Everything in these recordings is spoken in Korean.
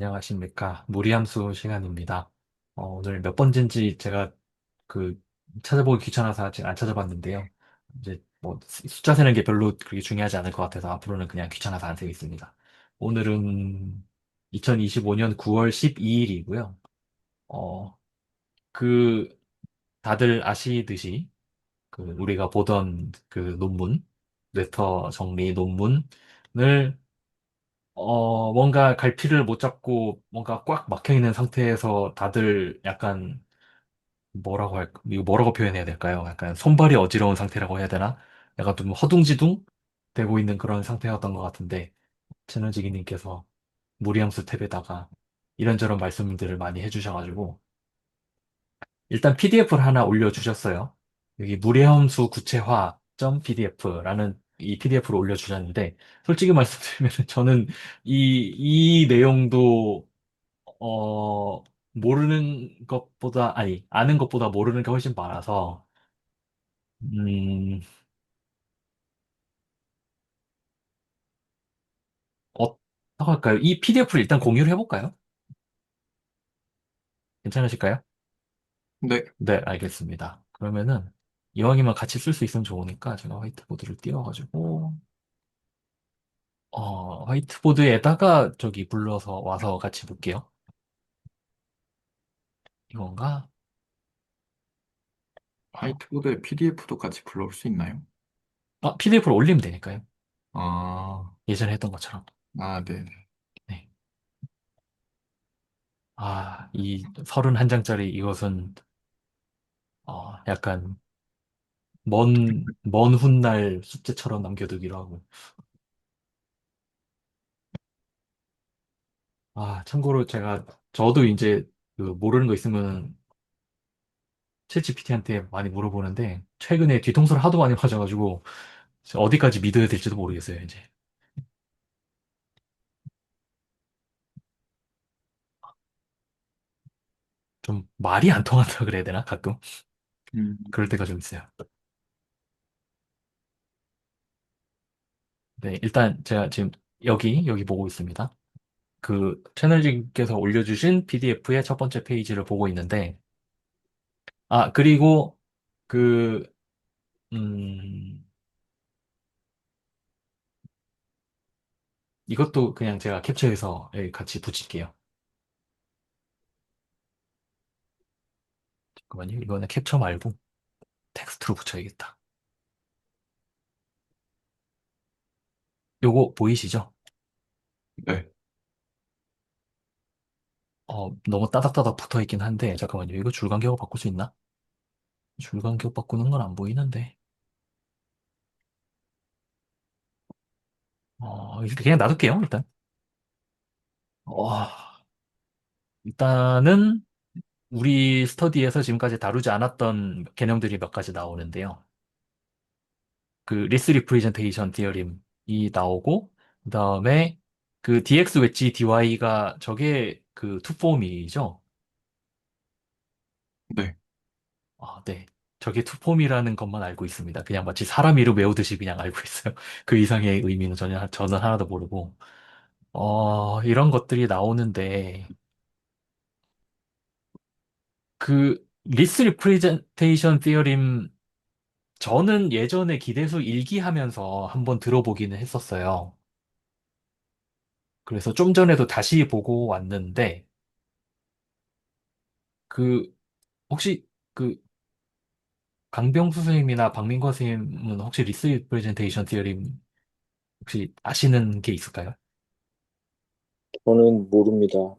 안녕하십니까. 무리함수 시간입니다. 오늘 몇 번째인지 제가 그 찾아보기 귀찮아서 아직 안 찾아봤는데요. 이제 뭐 숫자 세는 게 별로 그렇게 중요하지 않을 것 같아서 앞으로는 그냥 귀찮아서 안 세겠습니다. 오늘은 2025년 9월 12일이고요. 어, 그 다들 아시듯이 그 우리가 보던 그 논문, 뇌터 정리 논문을 뭔가 갈피를 못 잡고 뭔가 꽉 막혀 있는 상태에서 다들 약간 이거 뭐라고 표현해야 될까요? 약간 손발이 어지러운 상태라고 해야 되나? 약간 좀 허둥지둥 되고 있는 그런 상태였던 것 같은데, 최는지기님께서 무리함수 탭에다가 이런저런 말씀들을 많이 해주셔가지고, 일단 PDF를 하나 올려주셨어요. 여기 무리함수 구체화.pdf라는 이 PDF를 올려주셨는데, 솔직히 말씀드리면 저는 이 내용도 어, 모르는 것보다, 아니, 아는 것보다 모르는 게 훨씬 많아서, 음, 어떻게 할까요? 이 PDF를 일단 공유를 해볼까요? 괜찮으실까요? 네, 네, 알겠습니다. 그러면은, 이왕이면 같이 쓸 수 있으면 좋으니까, 제가 화이트보드를 띄워가지고, 화이트보드에다가 저기 불러서 와서 같이 볼게요. 이건가? 어, 화이트보드에 PDF도 같이 불러올 수 있나요? PDF를 올리면 되니까요. 아, 예전에 했던 것처럼. 네. 네. 이 31장짜리 이것은, 약간, 먼 훗날 숙제처럼 남겨두기로 하고. 참고로 저도 이제 그 모르는 거 있으면 챗GPT한테 많이 물어보는데, 최근에 뒤통수를 하도 많이 맞아가지고, 어디까지 믿어야 될지도 모르겠어요, 이제. 좀 말이 안 통한다 그래야 되나? 가끔. 음, 그럴 때가 좀 있어요. 네, 일단 제가 지금 여기 보고 있습니다. 그 채널님께서 올려주신 PDF의 첫 번째 페이지를 보고 있는데, 그리고 그, 음, 이것도 그냥 제가 캡처해서 여기 같이 붙일게요. 잠깐만요. 이거는 캡처 말고 텍스트로 붙여야겠다. 요거 보이시죠? 네. 너무 따닥따닥 붙어 있긴 한데, 잠깐만요. 이거 줄간격을 바꿀 수 있나? 줄간격 바꾸는 건 안 보이는데. 이렇게 그냥 놔둘게요, 일단. 어, 일단은 우리 스터디에서 지금까지 다루지 않았던 개념들이 몇 가지 나오는데요. 그 리스 리프레젠테이션 디어림이 나오고, 그 다음에 그 dx 웨지 dy가 저게 그 투폼이죠. 네. 네. 저게 투폼이라는 것만 알고 있습니다. 그냥 마치 사람 이름 외우듯이 그냥 알고 있어요. 그 이상의 의미는 저는 하나도 모르고. 이런 것들이 나오는데, 그, 리스 리프레젠테이션 티어림, 저는 예전에 기대수 일기하면서 한번 들어보기는 했었어요. 그래서 좀 전에도 다시 보고 왔는데, 그, 혹시 그, 강병수 선생님이나 박민과 선생님은 혹시 리스 리프레젠테이션 티어림 혹시 아시는 게 있을까요? 저는 모릅니다.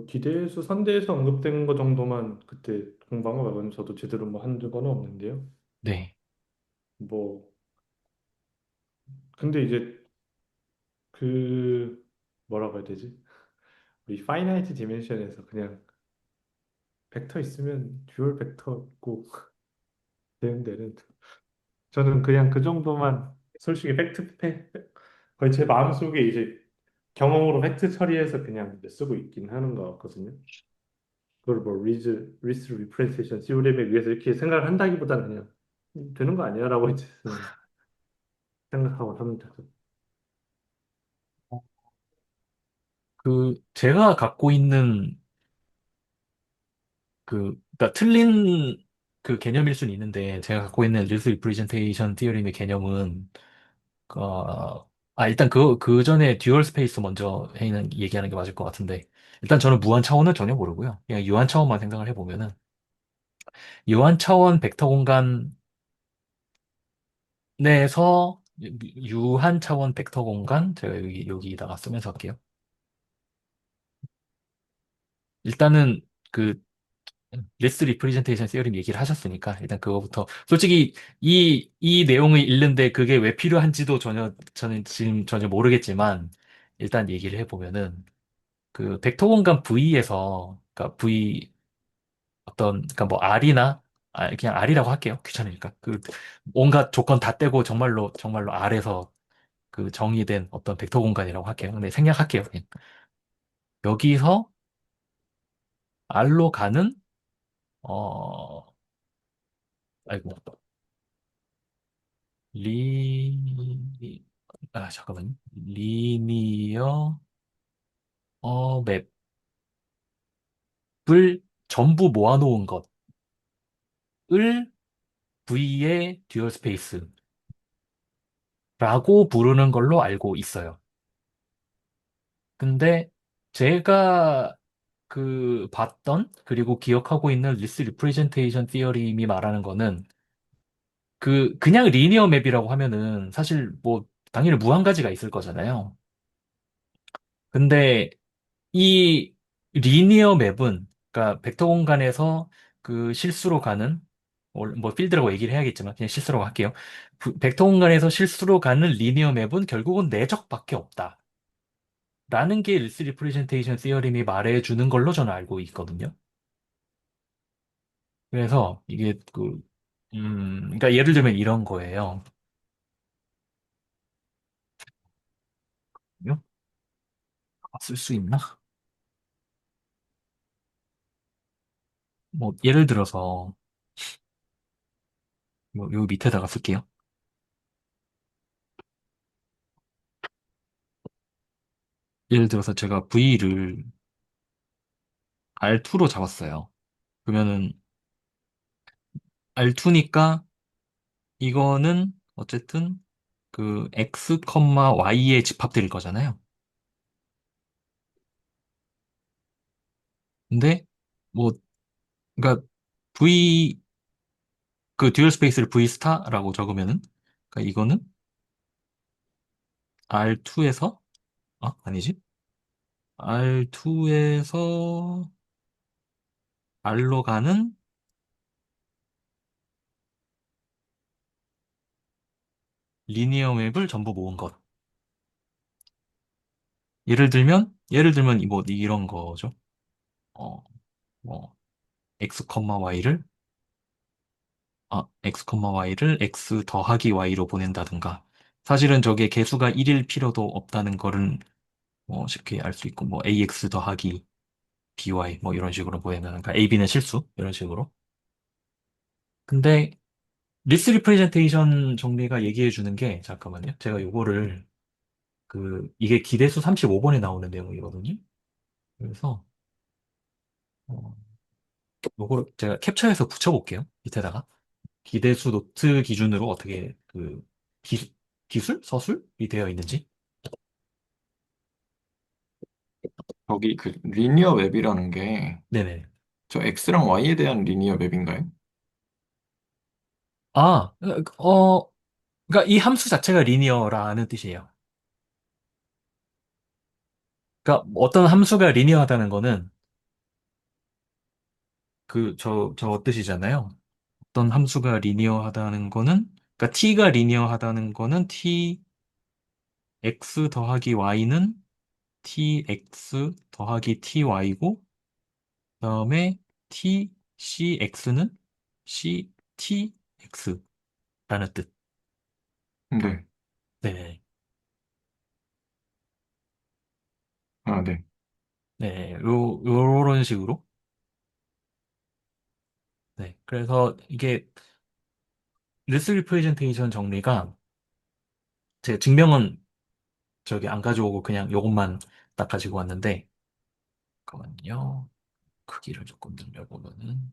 기대수 선대에서 언급된 거 정도만 그때 공부한 거 말고는 저도 제대로 뭐 한두 번은 없는데요. 네. 뭐 근데 이제 그 뭐라고 해야 되지? 우리 파이나이트 디멘션에서 그냥 벡터 있으면 듀얼 벡터 꼭 되는 데는 저는 그냥 그 정도만 솔직히 거의 제 마음속에 이제 경험으로 팩트 처리해서 그냥 쓰고 있긴 하는 것 같거든요. 그걸 뭐 리스 리프레젠테이션 시오렘에 의해서 이렇게 생각을 한다기보다는 그냥 되는 거 아니야라고 이제 생각하고 합니다. 제가 갖고 있는 그러니까 틀린 그 개념일 수는 있는데, 제가 갖고 있는 리스 리프레젠테이션 티어림의 개념은, 일단 그 전에 듀얼 스페이스 먼저 얘기하는 게 맞을 것 같은데, 일단 저는 무한 차원은 전혀 모르고요. 그냥 유한 차원만 생각을 해보면은, 유한 차원 벡터 공간 내에서 유한 차원 벡터 공간, 제가 여기다가 쓰면서 할게요. 일단은 그 리스 리프레젠테이션 시어림 얘기를 하셨으니까 일단 그거부터 솔직히 이 내용을 읽는데 그게 왜 필요한지도 저는 지금 전혀 모르겠지만 일단 얘기를 해보면은 그 벡터 공간 V에서 그러니까 V 그러니까 뭐 R이나 그냥 R이라고 할게요. 귀찮으니까 그 온갖 조건 다 떼고 정말로 R에서 그 정의된 어떤 벡터 공간이라고 할게요. 근데 생략할게요. 그냥. 여기서 R로 가는 어 아이고 잠깐만요. 리니어 맵을 전부 모아놓은 것을 V의 듀얼 스페이스라고 부르는 걸로 알고 있어요. 근데 제가 봤던 그리고 기억하고 있는 리스 리프레젠테이션 티어림이 말하는 거는 그냥 리니어 맵이라고 하면은 사실 뭐 당연히 무한 가지가 있을 거잖아요. 근데 이 리니어 맵은 그러니까 벡터 공간에서 그 실수로 가는 뭐 필드라고 얘기를 해야겠지만 그냥 실수라고 할게요. 벡터 공간에서 실수로 가는 리니어 맵은 결국은 내적밖에 없다. 라는 게 리스 리프레젠테이션 시어림이 말해주는 걸로 저는 알고 있거든요. 그래서 이게 그러니까 예를 들면 이런 거예요. 쓸 수 있나? 뭐 예를 들어서 뭐 요 밑에다가 쓸게요. 예를 들어서 제가 V를 R2로 잡았어요. 그러면은 R2니까 이거는 어쨌든 그 X, Y에 집합될 거잖아요. 근데 뭐 그러니까 V 그 듀얼 스페이스를 V 스타라고 적으면은 그러니까 이거는 R2에서 아니지? R2에서 R로 가는 리니어 맵을 전부 모은 것. 예를 들면 뭐 이런 거죠. 어, 뭐 X, Y를 X 더하기 Y로 보낸다든가. 사실은 저게 개수가 1일 필요도 없다는 거를 뭐 쉽게 알 수 있고, 뭐 AX 더하기 BY 뭐 이런 식으로 보낸다든가. AB는 실수 이런 식으로. 근데 리스 리프레젠테이션 정리가 얘기해 주는 게 잠깐만요. 제가 요거를 이게 기대수 35번에 나오는 내용이거든요. 그래서 어, 요거를 제가 캡처해서 붙여볼게요. 밑에다가. 기대수 노트 기준으로 어떻게 기, 기술? 서술이 되어 있는지. 거기 그 리니어 웹이라는 게 네네. 저 X랑 Y에 대한 리니어 웹인가요? 아, 그러니까 이 함수 자체가 리니어라는 뜻이에요. 그러니까 어떤 함수가 리니어하다는 거는 저 뜻이잖아요. 어떤 함수가 리니어하다는 거는, 그러니까 t가 리니어하다는 거는 tx 더하기 y는 tx 더하기 ty고, 그다음에 tcx는 ctx라는 뜻. 네. 네, 아, 네. 네, 요런 식으로. 네, 그래서 이게 리스 리프레젠테이션 정리가 제 증명은 저기 안 가져오고 그냥 요것만 딱 가지고 왔는데, 잠깐만요. 크기를 조금 늘려보면은,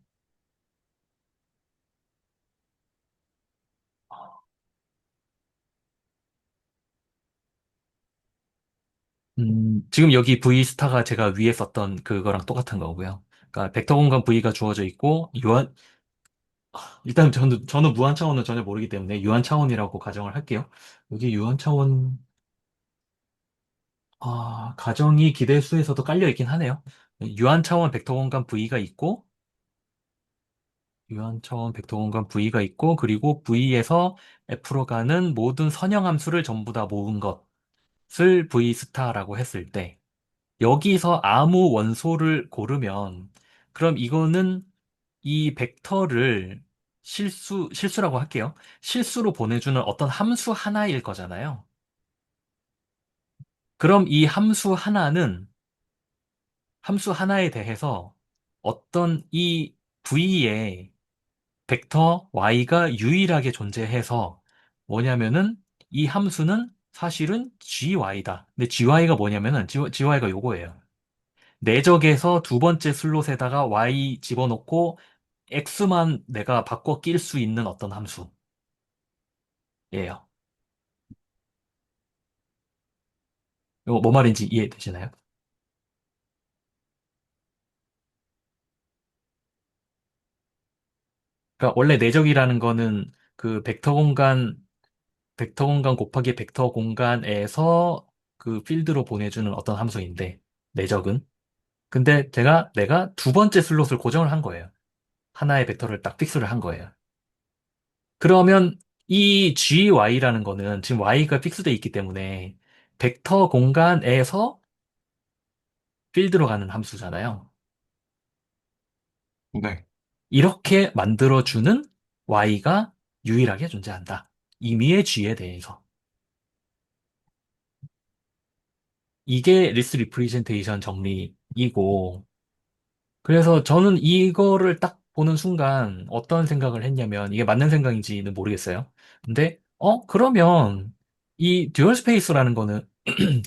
지금 여기 V 스타가 제가 위에 썼던 그거랑 똑같은 거고요. 그러니까 벡터 공간 V가 주어져 있고, 일단 저는 무한 차원은 전혀 모르기 때문에 유한 차원이라고 가정을 할게요. 여기 유한 차원, 가정이 기대수에서도 깔려 있긴 하네요. 유한 차원 벡터 공간 V가 있고, 유한 차원 벡터 공간 V가 있고, 그리고 V에서 F로 가는 모든 선형 함수를 전부 다 모은 것을 V 스타라고 했을 때, 여기서 아무 원소를 고르면, 그럼 이거는 이 벡터를 실수라고 할게요. 실수로 보내주는 어떤 함수 하나일 거잖아요. 그럼 이 함수 하나에 대해서 어떤 이 V의 벡터 y가 유일하게 존재해서 뭐냐면은 이 함수는 사실은 gy다. 근데 gy가 뭐냐면은 gy가 요거예요. 내적에서 두 번째 슬롯에다가 y 집어넣고 x만 내가 바꿔 낄 수 있는 어떤 함수예요. 이거 뭐 말인지 이해되시나요? 그러니까 원래 내적이라는 거는 그 벡터 공간 곱하기 벡터 공간에서 그 필드로 보내주는 어떤 함수인데, 내적은. 근데 내가 두 번째 슬롯을 고정을 한 거예요. 하나의 벡터를 딱 픽스를 한 거예요. 그러면 이 gy라는 거는 지금 y가 픽스돼 있기 때문에 벡터 공간에서 필드로 가는 함수잖아요. 네. 이렇게 만들어주는 y가 유일하게 존재한다. 임의의 g에 대해서. 이게 리스 리프레젠테이션 정리이고, 그래서 저는 이거를 딱 보는 순간 어떤 생각을 했냐면, 이게 맞는 생각인지는 모르겠어요. 근데, 그러면 이 듀얼 스페이스라는 거는,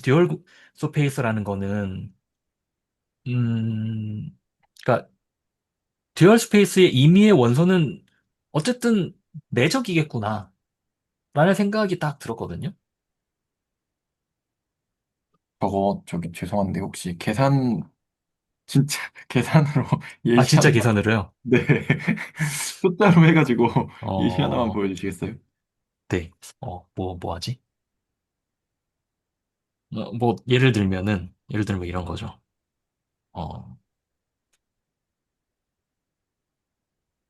듀얼 스페이스라는 거는, 음, 그러니까 듀얼 스페이스의 임의의 원소는 어쨌든 내적이겠구나, 라는 생각이 딱 들었거든요. 저기 죄송한데 혹시 진짜 계산으로 아, 예시 진짜 하나만, 계산으로요? 네. 숫자로 해가지고 예시 하나만 어, 보여주시겠어요? 네. 뭐 하지? 뭐, 예를 들면 이런 거죠. 어,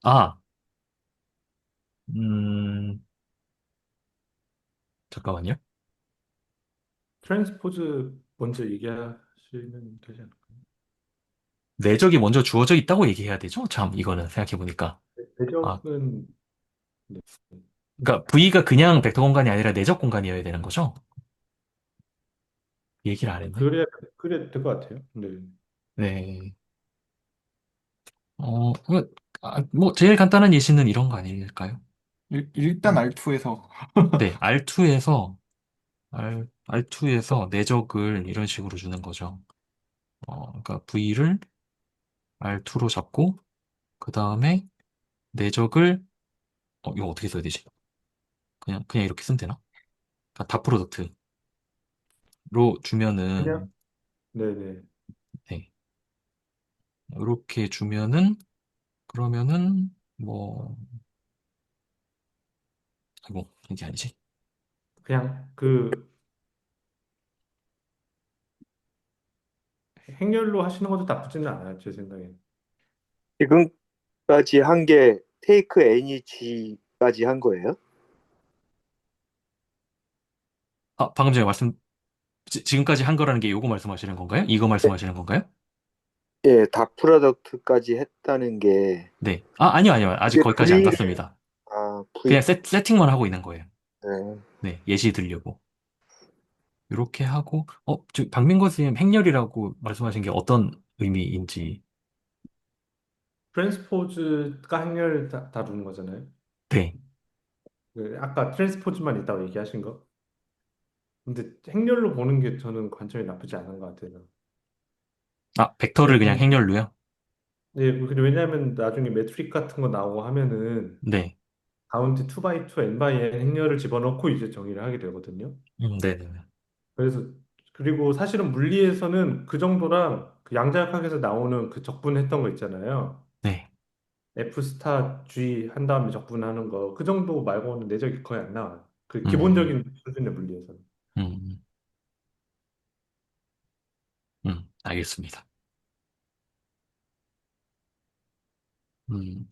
아, 음, 잠깐만요. 트랜스포즈 먼저 얘기하시면 되지 않을까요? 내적이 먼저 주어져 있다고 얘기해야 되죠? 참, 이거는 생각해보니까. 아, 대적은 네. 그러니까 V가 그냥 벡터 공간이 아니라 내적 공간이어야 되는 거죠? 얘기를 안 했네. 그래야 될 것 같아요. 네. 네. 뭐, 제일 간단한 예시는 이런 거 아닐까요? 일단 R2에서 네, R2에서 내적을 이런 식으로 주는 거죠. 그러니까 V를 R2로 잡고, 그 다음에 내적을, 이거 어떻게 써야 되지? 그냥 이렇게 쓰면 되나? 그러니까 다 프로덕트로 그냥 주면은, 네네. 네, 이렇게 주면은, 그러면은, 뭐, 아이고, 이게 아니지. 그냥 그 행렬로 하시는 것도 나쁘지는 않아요, 제 생각에. 지금까지 한 게 테이크 NEG까지 한 거예요? 방금 전에 지금까지 한 거라는 게 요거 말씀하시는 건가요? 이거 네. 말씀하시는 건가요? 예, 다 프로덕트까지 했다는 게 네. 아니요. 아직 그게 거기까지 안 V, 갔습니다. V, 그냥 세팅만 하고 있는 거예요. 네. 네, 예시 들려고. 이렇게 하고, 박민거 선생님 행렬이라고 말씀하신 게 어떤 의미인지. 트랜스포즈가 행렬 다루는 거잖아요. 네. 아까 트랜스포즈만 있다고 얘기하신 거. 근데 행렬로 보는 게 저는 관점이 나쁘지 않은 것 같아요. 아, 벡터를 그냥 왜냐면, 행렬로요? 네, 근데 왜냐하면 나중에 매트릭 같은 거 나오고 하면은 네. 가운데 2x2, n×n 행렬을 집어넣고 이제 정의를 하게 되거든요. 네네네. 그래서 그리고 사실은 물리에서는 그 정도랑 그 양자역학에서 나오는 그 적분했던 거 있잖아요. 네. F 스타 G 한 다음에 적분하는 거 그 정도 말고는 내적이 거의 안 나와요. 그 음, 기본적인 수준의 물리에서는. 음, 알겠습니다.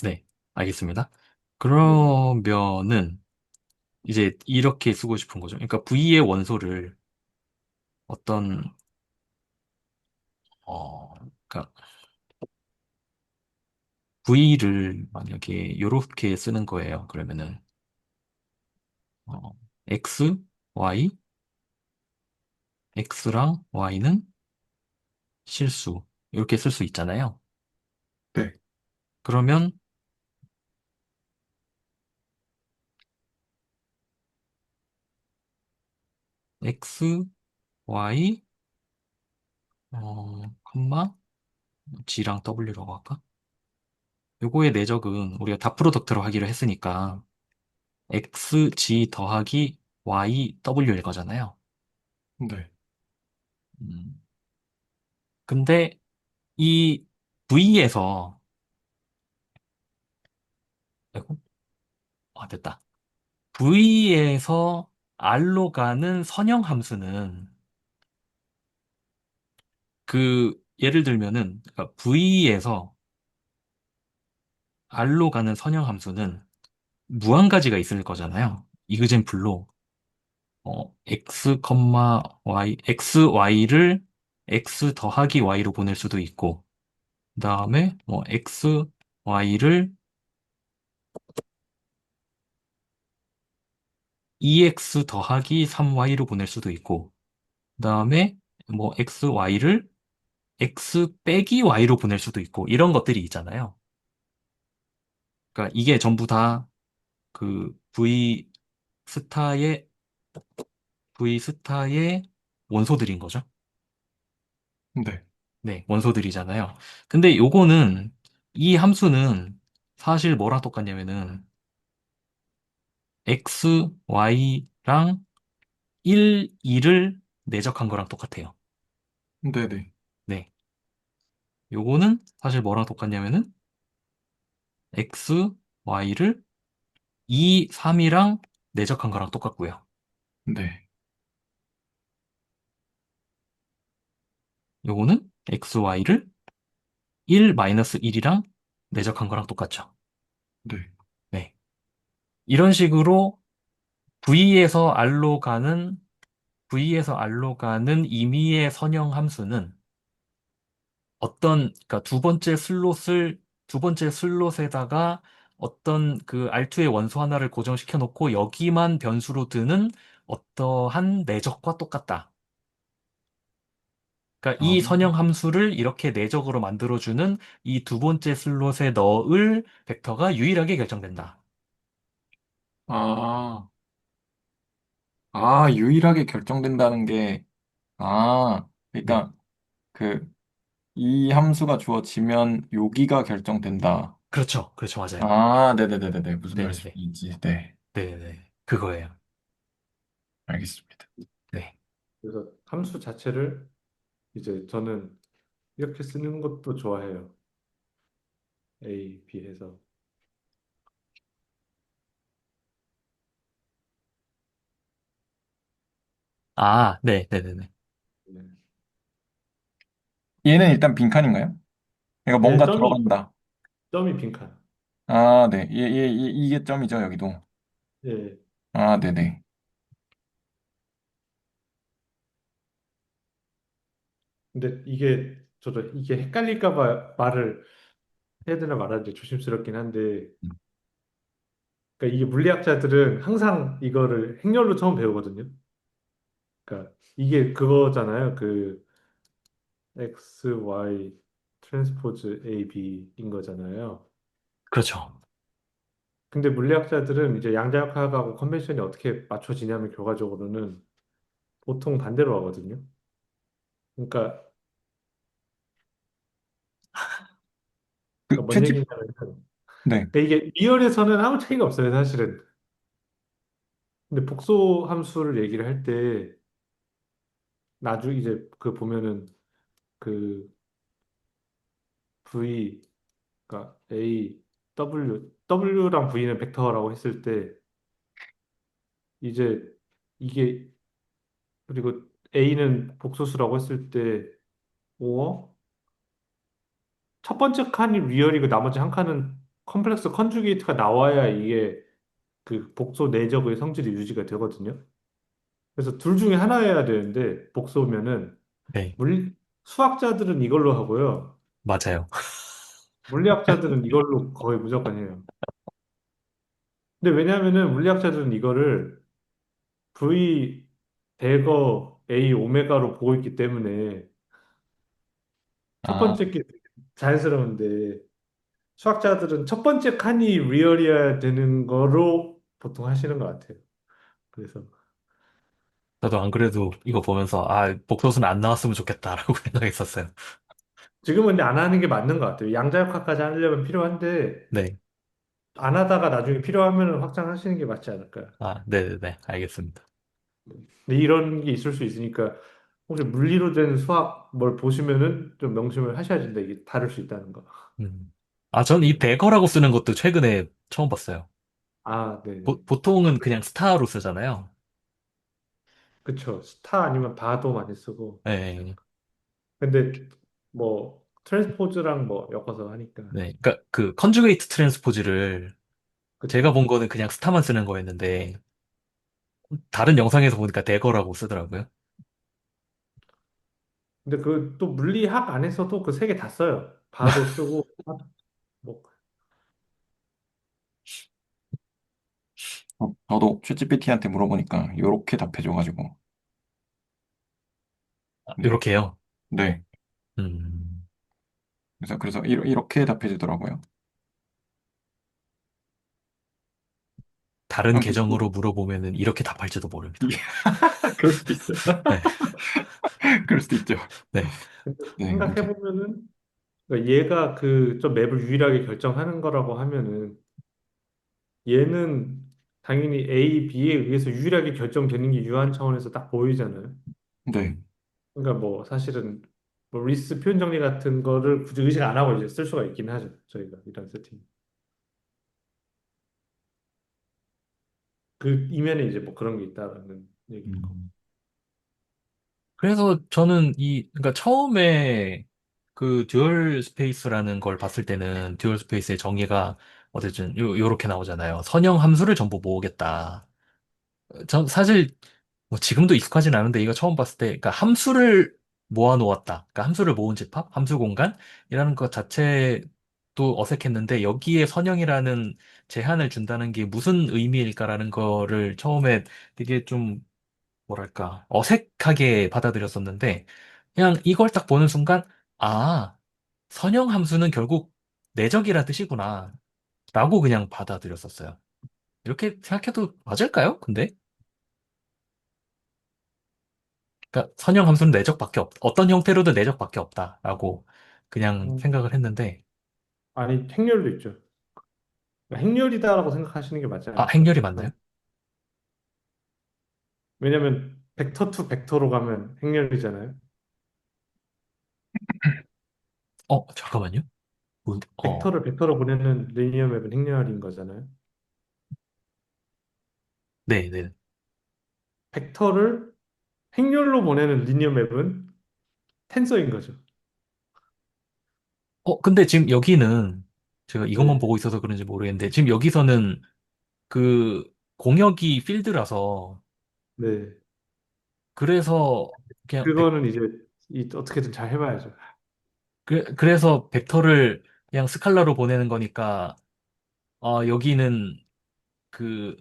네. 알겠습니다. 네네. 그러면은, 이제 이렇게 쓰고 싶은 거죠. 그러니까 V의 원소를 어떤, 그러니까 V를 만약에 이렇게 쓰는 거예요. 그러면은, 어, X, Y, X랑 Y는 실수. 이렇게 쓸 수 있잖아요. 네. 그러면 X, Y, 컴마, G랑 W라고 할까? 요거의 내적은 우리가 다 프로덕트로 하기로 했으니까 X, G 더하기 Y, W일 거잖아요. 네. 음, 근데 이 V에서, 아이고, 됐다. V에서 R로 가는 선형 함수는 예를 들면은, 그러니까 V에서 R로 가는 선형 함수는 무한가지가 있을 거잖아요. 이그젠플로, x, y, xy를 x 더하기 y로 보낼 수도 있고, 그 다음에 뭐 x, y를 2x 더하기 3y로 보낼 수도 있고, 그 다음에 뭐 x, y를 x 빼기 y로 보낼 수도 있고, 이런 것들이 있잖아요. 그러니까 이게 전부 다 그 V 스타의 원소들인 거죠. 네. 네, 원소들이잖아요. 근데 요거는, 이 함수는 사실 뭐랑 똑같냐면은, x, y랑 1, 2를 내적한 거랑 똑같아요. 네네. 네. 요거는 사실 뭐랑 똑같냐면은, x, y를 2, 3이랑 내적한 거랑 똑같고요. 네. 요거는 x, y를 1, 1이랑 내적한 거랑 똑같죠. 네. 네. 이런 식으로 V에서 R로 가는 V에서 R로 가는 임의의 선형 함수는 그러니까 두 번째 슬롯에다가 어떤 그 R2의 원소 하나를 고정시켜 놓고 여기만 변수로 드는 어떠한 내적과 똑같다. 그러니까 아, 이 선형 함수를 이렇게 내적으로 만들어주는 이 두 번째 슬롯에 넣을 벡터가 유일하게 결정된다. 아, 유일하게 결정된다는 게, 네. 그러니까, 그, 이 함수가 주어지면 여기가 결정된다. 그렇죠. 그렇죠. 맞아요. 네네네네. 무슨 네네네. 말씀인지. 네. 네네네. 그거예요. 알겠습니다. 네. 그래서 함수 자체를 이제 저는 이렇게 쓰는 것도 좋아해요. A, B 해서. 네, 네네네. 네. 얘는 일단 빈칸인가요? 그러니까 예, 뭔가 들어간다. 점이 빈칸. 네. 이게 점이죠, 여기도. 예. 네네. 근데 저도 이게 헷갈릴까 봐 말을 해야 되나 말하지 조심스럽긴 한데, 그러니까 이게 물리학자들은 항상 이거를 행렬로 처음 배우거든요. 그러니까 이게 그거잖아요. 그 X, Y 트랜스포즈 A, B인 거잖아요. 그렇죠. 근데 물리학자들은 이제 양자역학하고 컨벤션이 어떻게 맞춰지냐면 결과적으로는 보통 반대로 하거든요. 그러니까, 그 뭔 채집 얘기냐면, 네. 이게 리얼에서는 아무 차이가 없어요, 사실은. 근데 복소 함수를 얘기를 할 때, 나중에 이제 그 보면은 그 V, 그러니까 A, W랑 V는 벡터라고 했을 때, 이제 이게, 그리고 A는 복소수라고 했을 때, 어? 첫 번째 칸이 리얼이고 나머지 한 칸은 컴플렉스 컨주게이트가 나와야 이게 그 복소 내적의 성질이 유지가 되거든요. 그래서 둘 중에 하나여야 되는데 복소면은 네, 물 수학자들은 이걸로 하고요. 맞아요. 물리학자들은 이걸로 거의 무조건 해요. 근데 왜냐하면은 물리학자들은 이거를 V 대거 A 오메가로 보고 있기 때문에 첫 아, 번째 게 자연스러운데 수학자들은 첫 번째 칸이 리얼이어야 되는 거로 보통 하시는 것 같아요. 그래서 저도 안 그래도 이거 보면서, 아, 복소수는 안 나왔으면 좋겠다라고 생각했었어요. 지금은 근데 안 하는 게 맞는 것 같아요. 양자역학까지 하려면 필요한데 네. 안 하다가 나중에 필요하면 확장하시는 게 맞지 않을까요? 아, 네네네. 알겠습니다. 근데 이런 게 있을 수 있으니까 혹시 물리로 된 수학 뭘 보시면은 좀 명심을 하셔야 된다. 이게 다를 수 있다는 거. 음. 아, 전 이 배거라고 쓰는 것도 최근에 처음 봤어요. 아, 네. 보통은 그냥 스타로 쓰잖아요. 그쵸. 스타 아니면 바도 많이 쓰고. 네. 근데 뭐 트랜스포즈랑 뭐 엮어서 하니까. 네. 그러니까 그 컨주게이트 트랜스포즈를 제가 그쵸. 본 거는 그냥 스타만 쓰는 거였는데 다른 영상에서 보니까 대거라고 쓰더라고요. 근데 그 또 물리학 안에서도 그 세 개 다 써요. 바도 쓰고 뭐 저도 챗GPT한테 물어보니까 요렇게 답해줘가지고 네. 이렇게요. 네. 음, 그래서 이렇게 답해주더라고요. 다른 아, 그, 계정으로 물어보면은 이렇게 답할지도 모릅니다. 이게 그럴 수도 있어요. 네. 그럴 수도 있죠. 네. 네, 생각해 아무튼 보면은 그러니까 얘가 그 좀 맵을 유일하게 결정하는 거라고 하면은 얘는 당연히 A, B에 의해서 유일하게 결정되는 게 유한 차원에서 딱 보이잖아요. 네. 그러니까 뭐 사실은 뭐 리스 표현 정리 같은 거를 굳이 의식 안 하고 이제 쓸 수가 있긴 하죠. 저희가 이런 세팅. 그 이면에 이제 뭐 그런 게 있다라는 얘기인 거. 음. 그래서 저는 그러니까 처음에 그 듀얼 스페이스라는 걸 봤을 때는 듀얼 스페이스의 정의가 어쨌든 요렇게 나오잖아요. 선형 함수를 전부 모으겠다. 전 사실 뭐 지금도 익숙하진 않은데 이거 처음 봤을 때 그러니까 함수를 모아놓았다. 그러니까 함수를 모은 집합, 함수 공간이라는 것 자체도 어색했는데 여기에 선형이라는 제한을 준다는 게 무슨 의미일까라는 거를 처음에 되게 좀 뭐랄까 어색하게 받아들였었는데 그냥 이걸 딱 보는 순간 아, 선형 함수는 결국 내적이라 뜻이구나 라고 그냥 받아들였었어요. 이렇게 생각해도 맞을까요? 근데? 그러니까 선형 함수는 내적밖에 어떤 형태로든 내적밖에 없다라고 그냥 음, 생각을 했는데 아니 행렬도 있죠. 그러니까 행렬이다라고 생각하시는 게 맞지 아, 않을까요? 행렬이 맞나요? 왜냐면 벡터 투 벡터로 가면 행렬이잖아요. 잠깐만요. 벡터를 벡터로 보내는 리니어 맵은 행렬인 거잖아요. 네, 네. 벡터를 행렬로 보내는 리니어 맵은 텐서인 거죠. 근데 지금 여기는 제가 이것만 네. 보고 있어서 그런지 모르겠는데 지금 여기서는 그 공역이 필드라서 네. 그래서 그냥 그거는 이제 어떻게든 잘 해봐야죠. 그래서 벡터를 그냥 스칼라로 보내는 거니까 여기는 그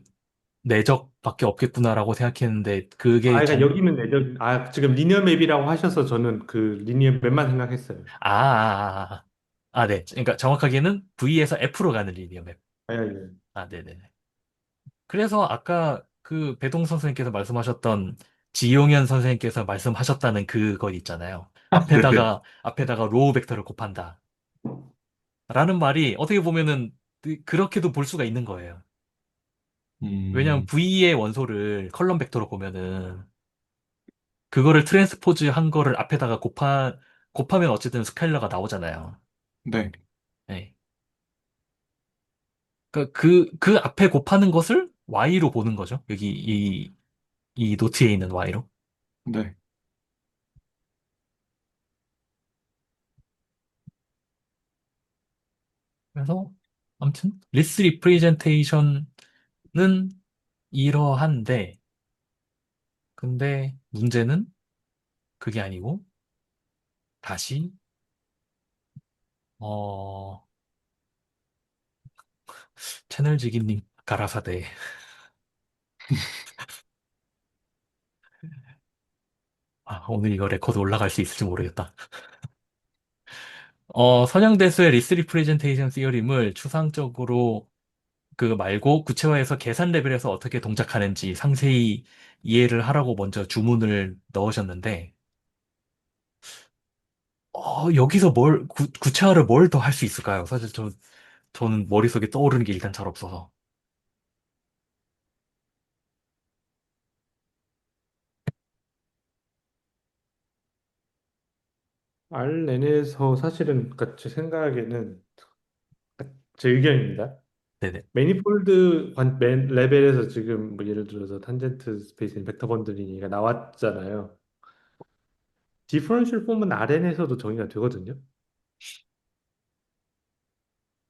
내적밖에 없겠구나라고 생각했는데 아, 그게 그러니까 여기는 예전 지금 리니어 맵이라고 하셔서 저는 그 리니어 맵만 생각했어요. 네. 그러니까 정확하게는 V에서 F로 가는 리니어 맵. 아, 예. 네네네. 그래서 아까 그 배동 선생님께서 말씀하셨던 지용현 선생님께서 말씀하셨다는 그것 있잖아요. 네네. 앞에다가 로우 벡터를 곱한다. 라는 말이 어떻게 보면은 그렇게도 볼 수가 있는 거예요. 왜냐하면 음, V의 원소를 컬럼 벡터로 보면은 그거를 트랜스포즈 한 거를 앞에다가 곱하면 어쨌든 스케일러가 나오잖아요. 네. 네. 그러니까 그 앞에 곱하는 것을 Y로 보는 거죠. 여기 이 노트에 있는 Y로. 네. 그래서 아무튼 리스 리프레젠테이션은 이러한데 근데 문제는 그게 아니고 다시 어 채널지기님 가라사대 오늘 이거 레코드 올라갈 수 있을지 모르겠다. 선형대수의 리스 리프레젠테이션 시어림을 추상적으로 그 말고 구체화해서 계산 레벨에서 어떻게 동작하는지 상세히 이해를 하라고 먼저 주문을 넣으셨는데 여기서 구체화를 뭘 더 할 수 있을까요? 사실 저는 머릿속에 떠오르는 게 일단 잘 없어서. RN에서 사실은 그러니까 제 생각에는 제 의견입니다. 네네. 매니폴드 레벨에서 지금 뭐 예를 들어서 탄젠트 스페이스 벡터 번들이니까 나왔잖아요. 디퍼런셜 폼은 RN에서도 정의가 되거든요.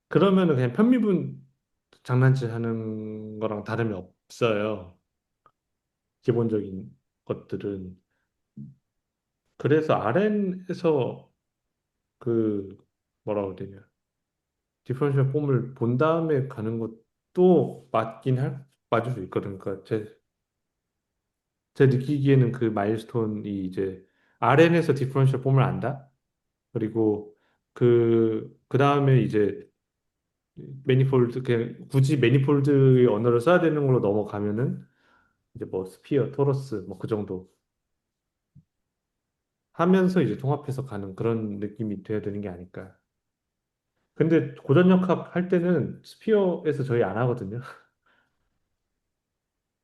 그러면은 그냥 편미분 장난치 하는 거랑 다름이 없어요. 기본적인 것들은. 그래서 RN에서 그 뭐라고 해야 되냐. 디퍼런셜 폼을 본 다음에 가는 것도 맞을 수 있거든요. 그러니까 제 느끼기에는 그 마일스톤이 이제 RN에서 디퍼런셜 폼을 안다. 그리고 그 다음에 이제 매니폴드 그냥 굳이 매니폴드의 언어를 써야 되는 걸로 넘어가면은 이제 뭐 스피어, 토러스 뭐 그 정도 하면서 이제 통합해서 가는 그런 느낌이 돼야 되는 게 아닐까. 근데 고전역학 할 때는 스피어에서 저희 안 하거든요.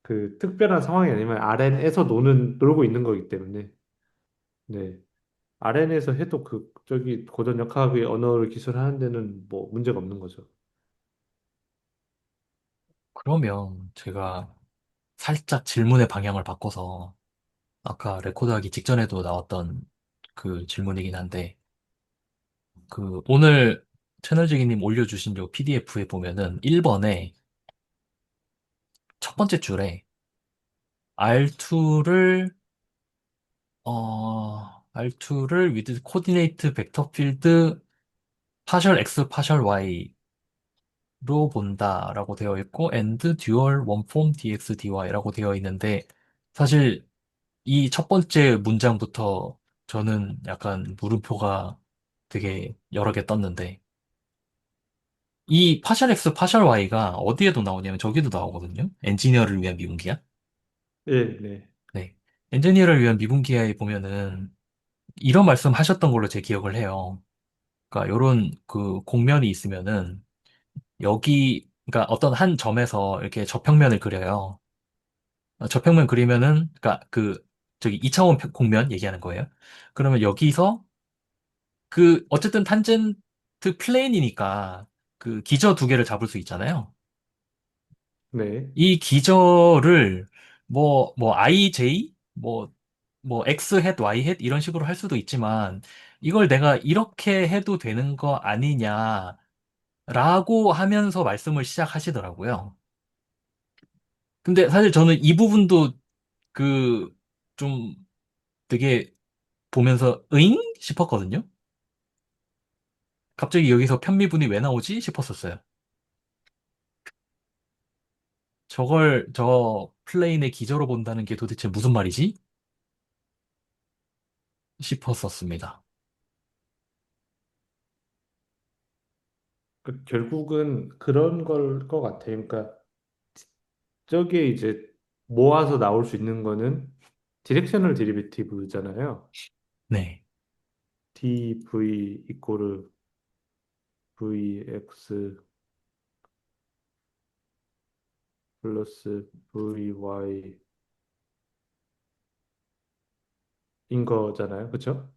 그 특별한 상황이 아니면 RN에서 놀고 있는 거기 때문에 네. RN에서 해도 그 저기 고전역학의 언어를 기술하는 데는 뭐 문제가 없는 거죠. 그러면 제가 살짝 질문의 방향을 바꿔서 아까 레코드하기 직전에도 나왔던 그 질문이긴 한데 오늘 채널지기님 올려주신 요 PDF에 보면은 1번에 첫 번째 줄에 R2를 with coordinate vector field partial x partial y로 본다라고 되어 있고 and dual one form dx dy라고 되어 있는데 사실 이 첫 번째 문장부터 저는 약간 물음표가 되게 여러 개 떴는데 이 파셜 X, 파셜 Y가 어디에도 나오냐면 저기도 나오거든요. 엔지니어를 위한 미분기야. 예, 네. 네. 엔지니어를 위한 미분기야에 보면은 이런 말씀 하셨던 걸로 제 기억을 해요. 그러니까 요런 그 곡면이 있으면은 그러니까 어떤 한 점에서 이렇게 저평면을 그려요. 저평면 그리면은 그러니까 저기 2차원 곡면 얘기하는 거예요. 그러면 여기서 어쨌든 탄젠트 플레인이니까 그 기저 두 개를 잡을 수 있잖아요. 네. 이 기저를 IJ, X 햇, Y 햇 이런 식으로 할 수도 있지만 이걸 내가 이렇게 해도 되는 거 아니냐라고 하면서 말씀을 시작하시더라고요. 근데 사실 저는 이 부분도 그 좀 되게 보면서 으잉? 싶었거든요. 갑자기 여기서 편미분이 왜 나오지? 싶었었어요. 저 플레인의 기저로 본다는 게 도대체 무슨 말이지? 싶었었습니다. 결국은 그런 걸 것 같아요. 그러니까 저게 이제 모아서 나올 수 있는 거는 디렉셔널 데리베티브잖아요. 네. dv 이꼬르 vx 플러스 vy인 거잖아요. 그렇죠?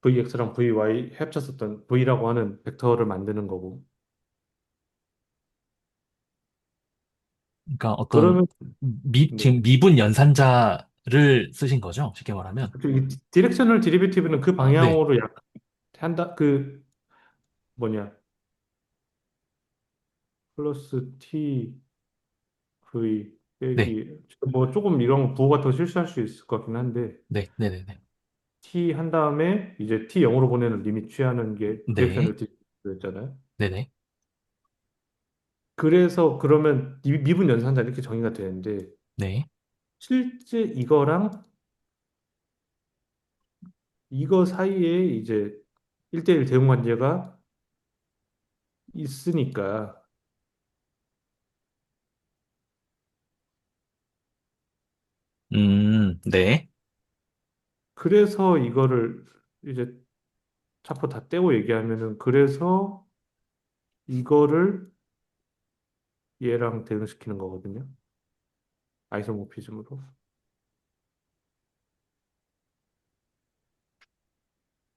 vx랑 vy 합쳤었던 v라고 하는 벡터를 만드는 거고. 그러니까 어떤 그러면 네. 지금 미분 연산자를 쓰신 거죠? 쉽게 말하면. 이 디렉셔널 데리베티브는 그 아, 네. 방향으로 약 한다. 그 뭐냐? 플러스 t v 네. 빼기 뭐 조금 이런 부호 같은 거 실수할 수 있을 것 같긴 한데 네. 네. 네. 네. t 한 다음에 이제 t 0으로 보내는 리밋 취하는 게 네. 디렉셔널 데리베티브였잖아요. 네. 네. 그래서 그러면 미분 연산자 이렇게 정의가 되는데 네. 실제 이거랑 이거 사이에 이제 1대1 대응 관계가 있으니까 네. 그래서 이거를 이제 차포 다 떼고 얘기하면은 그래서 이거를 얘랑 대응시키는 거거든요. 아이소모피즘으로.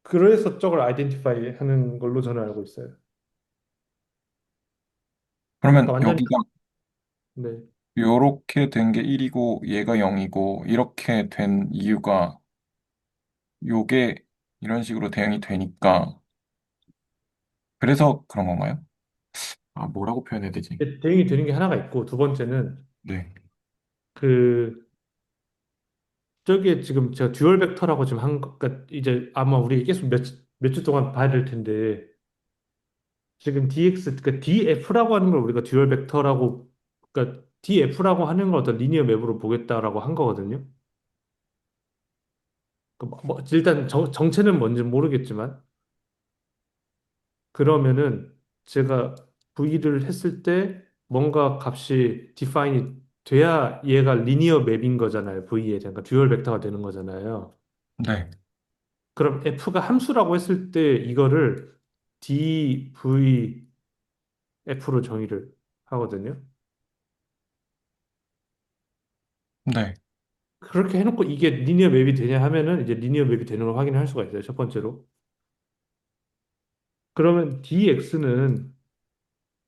그래서 저걸 아이덴티파이 하는 걸로 저는 알고 있어요. 그러니까 그러면 완전히 여기가 네. 요렇게 된 게 1이고 얘가 0이고 이렇게 된 이유가 요게 이런 식으로 대응이 되니까 그래서 그런 건가요? 아, 뭐라고 표현해야 되지? 대응이 되는 게 하나가 있고 두 번째는 네. 그 저게 지금 제가 듀얼 벡터라고 지금 그러니까 이제 아마 우리 계속 몇 주 동안 봐야 될 텐데 지금 dx 그러니까 df라고 하는 걸 우리가 듀얼 벡터라고 그러니까 df라고 하는 걸 어떤 리니어 맵으로 보겠다라고 한 거거든요. 일단 정체는 뭔지 모르겠지만 그러면은 제가 v를 했을 때 뭔가 값이 디파인이 돼야 얘가 리니어 맵인 거잖아요. v에 그러니까 듀얼 벡터가 되는 거잖아요. 네. 그럼 f가 함수라고 했을 때 이거를 dvf로 정의를 하거든요. 네. 그렇게 해놓고 이게 리니어 맵이 되냐 하면은 이제 리니어 맵이 되는 걸 확인할 수가 있어요. 첫 번째로. 그러면 dx는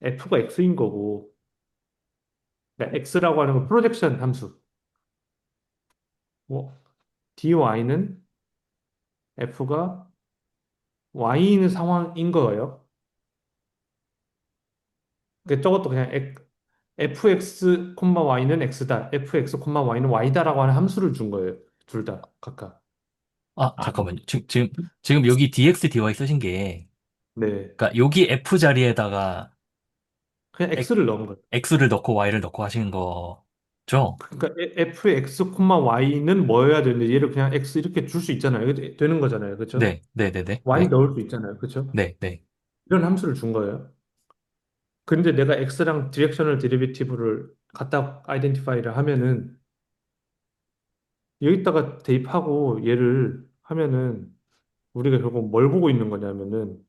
f가 x인 거고, 그러니까 x라고 하는 건 프로젝션 함수. 뭐 dy는 f가 y인 상황인 거예요. 그러니까 저것도 그냥 fx, y는 x다, fx, y는 y다라고 하는 함수를 준 거예요. 둘 다 각각. 아, 아, 잠깐만요. 지금 여기 DX, DY 쓰신 게, 네, 그러니까 여기 F 자리에다가 그냥 X, x를 넣은 거예요. X를 넣고 Y를 넣고 하시는 거죠? 그러니까 fx, y는 뭐여야 되는데 얘를 그냥 x 이렇게 줄 수 있잖아요. 이게 되는 거잖아요. 그렇죠? 네. 네. 네. 네. y 네. 넣을 수 있잖아요. 그렇죠? 네. 네. 이런 함수를 준 거예요. 근데 내가 x랑 디렉셔널 데리베티브를 갖다 아이덴티파이를 하면은 여기다가 대입하고 얘를 하면은 우리가 결국 뭘 보고 있는 거냐면은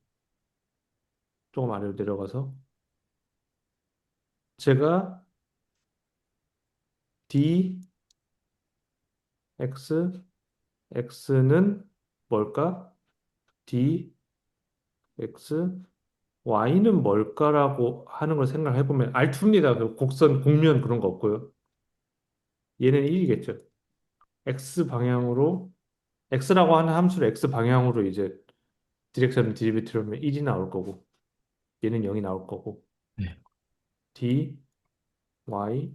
조금 아래로 내려가서 제가 dx x는 뭘까? dx y는 뭘까라고 하는 걸 생각해 보면 R2입니다. 그 곡선 곡면 그런 거 없고요. 얘는 1이겠죠. x 방향으로 x라고 하는 함수를 x 방향으로 이제 디렉션 디리비티로 하면 1이 나올 거고 얘는 0이 나올 거고 네. d y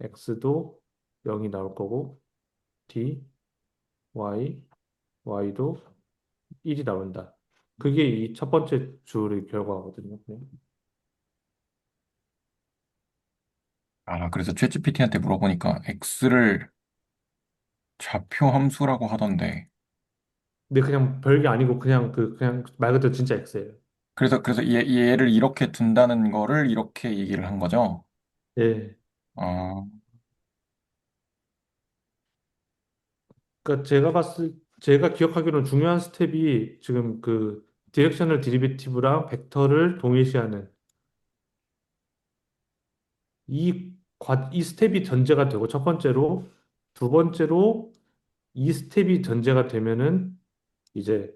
x도 0이 나올 거고 d y y도 1이 나온다. 그게 이 첫 번째 줄의 결과거든요. 그냥. 아, 그래서 챗GPT한테 물어보니까 X를 좌표 함수라고 하던데. 근데 그냥 별게 아니고 그냥 말 그대로 진짜 x예요. 그래서 얘를 이렇게 둔다는 거를 이렇게 얘기를 한 거죠? 예. 아, 그러니까 제가 기억하기로는 중요한 스텝이 지금 그 디렉셔널 데리베티브랑 벡터를 동일시하는 이 스텝이 전제가 되고 첫 번째로 두 번째로 이 스텝이 전제가 되면은 이제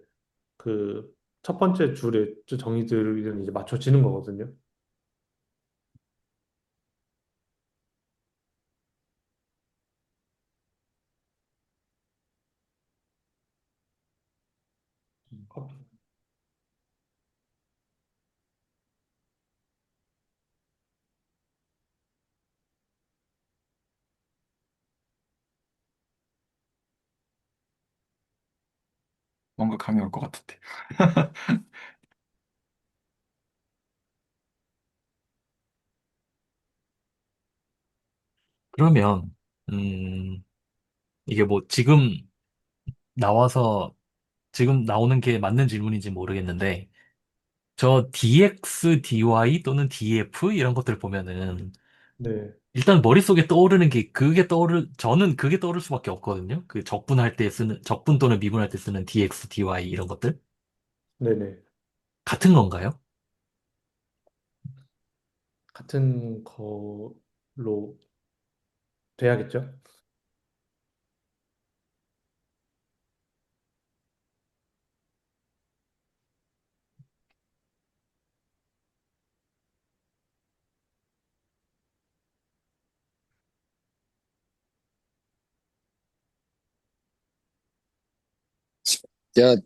그 첫 번째 줄의 정의들은 이제 맞춰지는 거거든요. 커피. 뭔가 감이 올 것 같은데. 그러면, 음, 이게 뭐 나와서, 지금 나오는 게 맞는 질문인지 모르겠는데, 저 DX, DY 또는 DF 이런 것들 보면은, 네, 일단 머릿속에 떠오르는 게, 저는 그게 떠오를 수밖에 없거든요. 그 적분 또는 미분할 때 쓰는 DX, DY 이런 것들. 네네. 같은 건가요? 같은 걸로 돼야겠죠?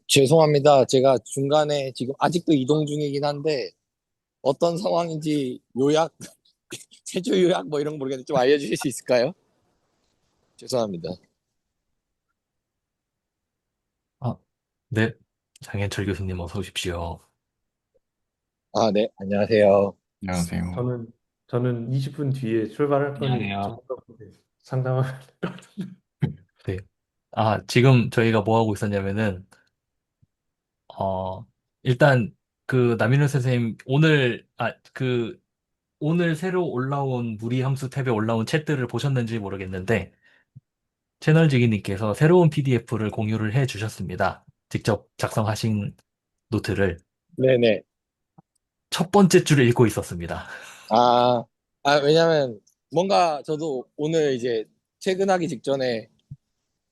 죄송합니다. 제가 중간에 지금 아직도 이동 중이긴 한데 어떤 상황인지 요약, 세조 요약 뭐 이런 거 모르겠는데 좀 알려주실 수 있을까요? 죄송합니다. 아, 네. 장현철 교수님 어서 오십시오. 아, 네, 안녕하세요. 안녕하세요. 저는 저는 20분 뒤에 출발할 거니 안녕하세요. 전문가분께 상담을 네. 지금 저희가 뭐 하고 있었냐면은, 어, 일단 그 남인호 선생님 오늘 새로 올라온 무리함수 탭에 올라온 챗들을 보셨는지 모르겠는데, 채널지기님께서 새로운 PDF를 공유를 해 주셨습니다. 직접 작성하신 노트를 네네. 첫 번째 줄을 읽고 있었습니다. 아, 왜냐면 뭔가 저도 오늘 이제 퇴근하기 직전에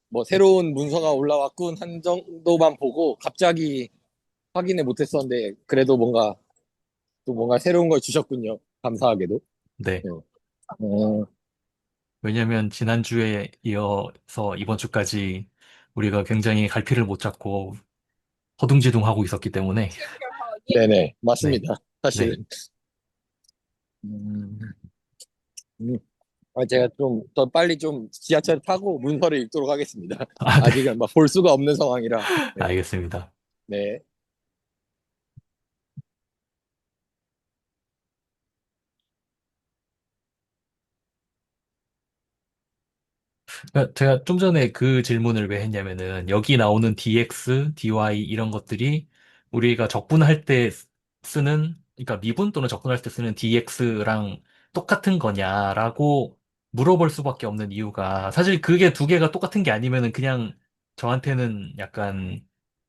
뭐 새로운 문서가 올라왔군 한 정도만 보고 갑자기 확인을 못했었는데 그래도 뭔가 새로운 걸 주셨군요. 감사하게도. 네. 네. 어, 왜냐면 지난주에 이어서 이번 주까지 우리가 굉장히 갈피를 못 잡고 허둥지둥하고 있었기 때문에, 네네. 네. 맞습니다. 네. 사실은. 음, 음. 제가 좀 더 빨리 좀 지하철 타고 문서를 읽도록 하겠습니다. 네. 아직은 막 볼 수가 없는 상황이라. 네. 알겠습니다. 네. 그러니까 제가 좀 전에 그 질문을 왜 했냐면은 여기 나오는 DX, DY 이런 것들이 우리가 적분할 때 그러니까 미분 또는 적분할 때 쓰는 DX랑 똑같은 거냐라고 물어볼 수밖에 없는 이유가 사실 그게 두 개가 똑같은 게 아니면은 그냥 저한테는 약간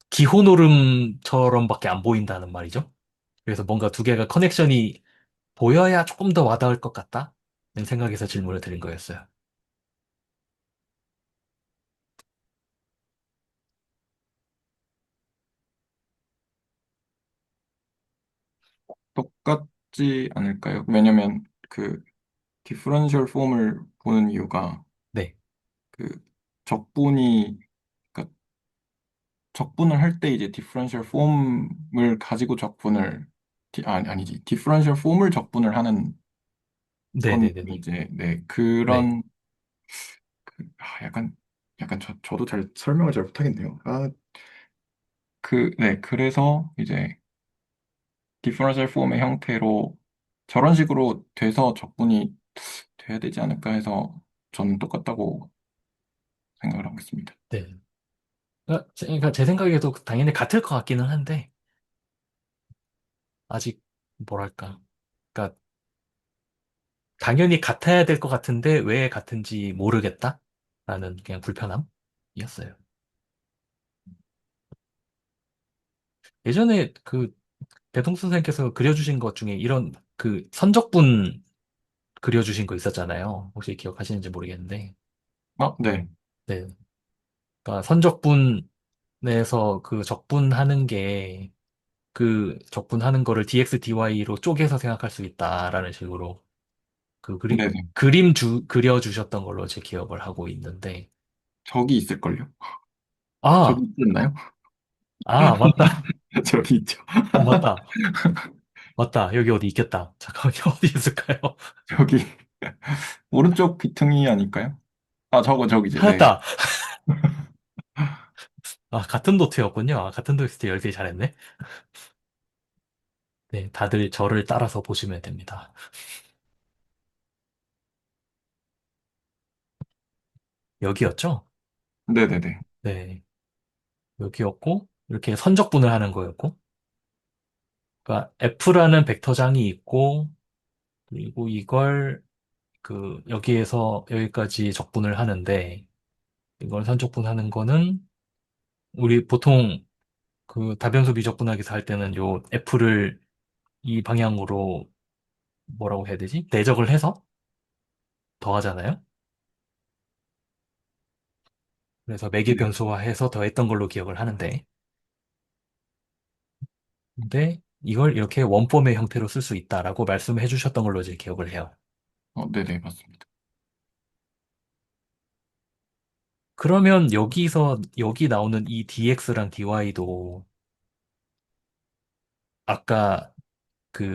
기호노름처럼밖에 안 보인다는 말이죠. 그래서 뭔가 두 개가 커넥션이 보여야 조금 더 와닿을 것 같다는 생각에서 질문을 드린 거였어요. 똑같지 않을까요? 왜냐면 그 디퍼런셜 폼을 보는 이유가 네. 그 적분이 그러니까 적분을 할 때 이제 디퍼런셜 폼을 가지고 아니지. 디퍼런셜 폼을 적분을 하는 건 네네네네. 이제 네 네. 그런 약간 저도 잘 설명을 잘 못하겠네요. 그래서 이제 디퍼런셜 폼의 형태로 저런 식으로 돼서 적분이 돼야 되지 않을까 해서 저는 똑같다고 생각을 하고 있습니다. 네. 그러니까 제 생각에도 당연히 같을 것 같기는 한데, 아직, 뭐랄까. 그러니까, 당연히 같아야 될 것 같은데, 왜 같은지 모르겠다? 라는 그냥 불편함? 예전에 그 배동수 선생님께서 그려주신 것 중에 이런 그 선적분 그려주신 거 있었잖아요. 혹시 기억하시는지 모르겠는데. 네. 네. 그러니까 선적분에서 그 적분하는 게 그 적분하는 거를 dx/dy로 쪼개서 생각할 수 있다라는 식으로 그 네네. 그려주셨던 걸로 제 기억을 하고 있는데. 저기 있을걸요? 아, 저기 있었나요? 맞다. 저기 있죠. 맞다. 맞다. 여기 어디 있겠다. 잠깐만요. 어디 있을까요? 저기, 오른쪽 귀퉁이 아닐까요? 저기죠. 네. 찾았다. 같은 도트였군요. 같은 도트 열기 잘했네. 네, 다들 저를 따라서 보시면 됩니다. 여기였죠? 네네네. 네, 여기였고, 이렇게 선적분을 하는 거였고, 그러니까 F라는 벡터장이 있고, 그리고 이걸 여기에서 여기까지 적분을 하는데, 이걸 선적분하는 거는, 우리 보통 다변수 미적분하기에서 할 때는 요 F를 이 방향으로 뭐라고 해야 되지? 내적을 해서 더하잖아요? 그래서 매개 네. 변수화해서 더했던 걸로 기억을 하는데, 근데 이걸 이렇게 원폼의 형태로 쓸 수 있다라고 말씀해 주셨던 걸로 제 기억을 해요. 네네, 맞습니다. 그러면 여기 나오는 이 dx랑 dy도 아까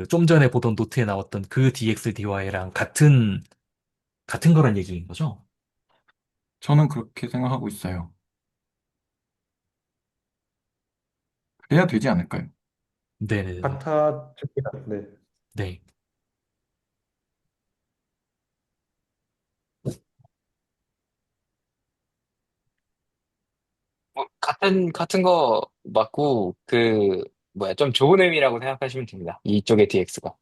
좀 전에 보던 노트에 나왔던 그 dx, dy랑 같은 거란 얘기인 거죠? 저는 그렇게 생각하고 있어요. 그래야 되지 않을까요? 네네네. 같아집니다. 네. 네. 같은 거 맞고, 뭐야, 좀 좋은 의미라고 생각하시면 됩니다. 이쪽의 DX가.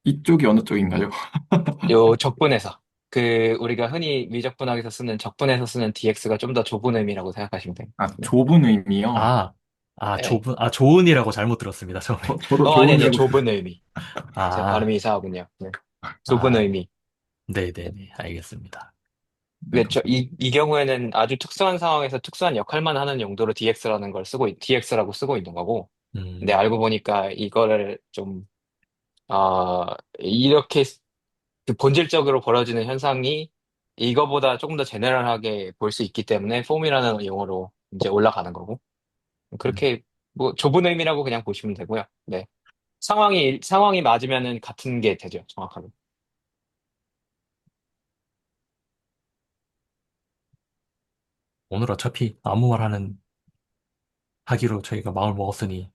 이쪽이 어느 쪽인가요? 요 적분에서. 우리가 흔히 미적분학에서 쓰는 적분에서 쓰는 DX가 좀 더 좁은 의미라고 생각하시면 됩니다. 네. 좁은 의미요. 아, 네. 좋은이라고 잘못 들었습니다, 처음에. 저도 아니요, 좋은이라고. 좁은 의미. 제가 아, 발음이 이상하군요. 네. 좁은 아, 의미. 네네네. 알겠습니다. 네, 근데 감사합니다. 이 경우에는 아주 특수한 상황에서 특수한 역할만 하는 용도로 DX라는 걸 DX라고 쓰고 있는 거고, 근데 음, 알고 보니까 이거를 좀, 이렇게 본질적으로 벌어지는 현상이 이거보다 조금 더 제네럴하게 볼 수 있기 때문에 폼이라는 용어로 이제 올라가는 거고, 음. 그렇게 뭐 좁은 의미라고 그냥 보시면 되고요. 네. 상황이 맞으면은 같은 게 되죠, 정확하게. 오늘 어차피 아무 말 하기로 저희가 마음을 먹었으니,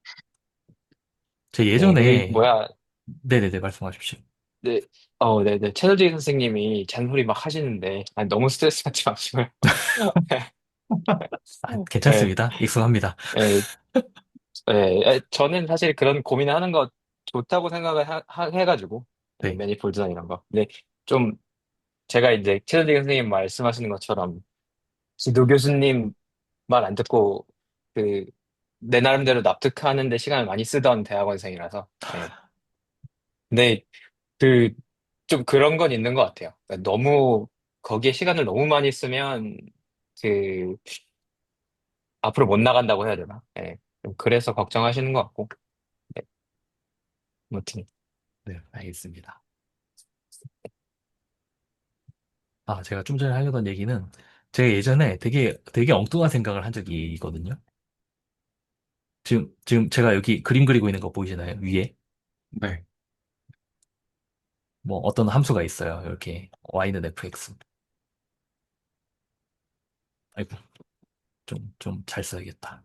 제 네, 예전에, 뭐야, 네네네, 말씀하십시오. 네, 네네. 최노지 선생님이 잔소리 막 하시는데, 아니, 너무 스트레스 받지 마시고요. 네, 괜찮습니다. 익숙합니다. 네, 네. 저는 사실 그런 고민을 하는 거 좋다고 생각을 해가지고, 네, 네. 매니폴드나 이런 거. 근데 좀, 제가 이제 최노지 선생님 말씀하시는 것처럼, 지도 교수님 말 안 듣고, 그, 내 나름대로 납득하는데 시간을 많이 쓰던 대학원생이라서, 네. 근데 그, 좀 그런 건 있는 것 같아요. 그러니까 너무, 거기에 시간을 너무 많이 쓰면, 그, 앞으로 못 나간다고 해야 되나? 예. 좀 그래서 걱정하시는 것 같고, 네. 아무튼. 네, 알겠습니다. 제가 좀 전에 하려던 얘기는, 제가 예전에 되게 엉뚱한 생각을 한 적이 있거든요. 지금 제가 여기 그림 그리고 있는 거 보이시나요? 위에? 네. 뭐 어떤 함수가 있어요. 이렇게 y는 fx. 아이고, 좀 잘 써야겠다.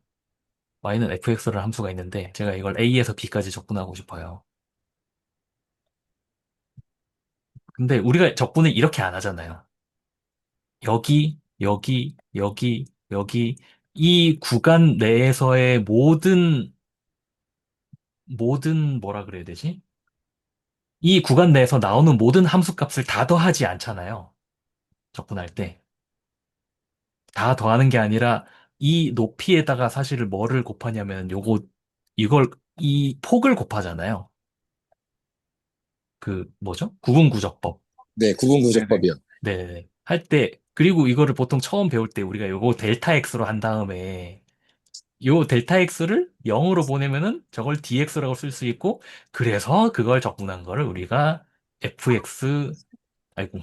y는 fx라는 함수가 있는데, 제가 이걸 a에서 b까지 적분하고 싶어요. 근데 우리가 적분을 이렇게 안 하잖아요. 여기, 이 구간 내에서의 모든, 뭐라 그래야 되지? 이 구간 내에서 나오는 모든 함수 값을 다 더하지 않잖아요. 적분할 때. 다 더하는 게 아니라 이 높이에다가 사실 뭐를 곱하냐면 이 폭을 곱하잖아요. 그 뭐죠? 구분구조법. 네, 네네. 구분구조법이요. 네네. 할 때, 그리고 이거를 보통 처음 배울 때 우리가 요거 델타 x로 한 다음에 요 델타 x를 0으로 보내면은 저걸 dx라고 쓸 수 있고, 그래서 그걸 적분한 거를 우리가 fx, 아이고,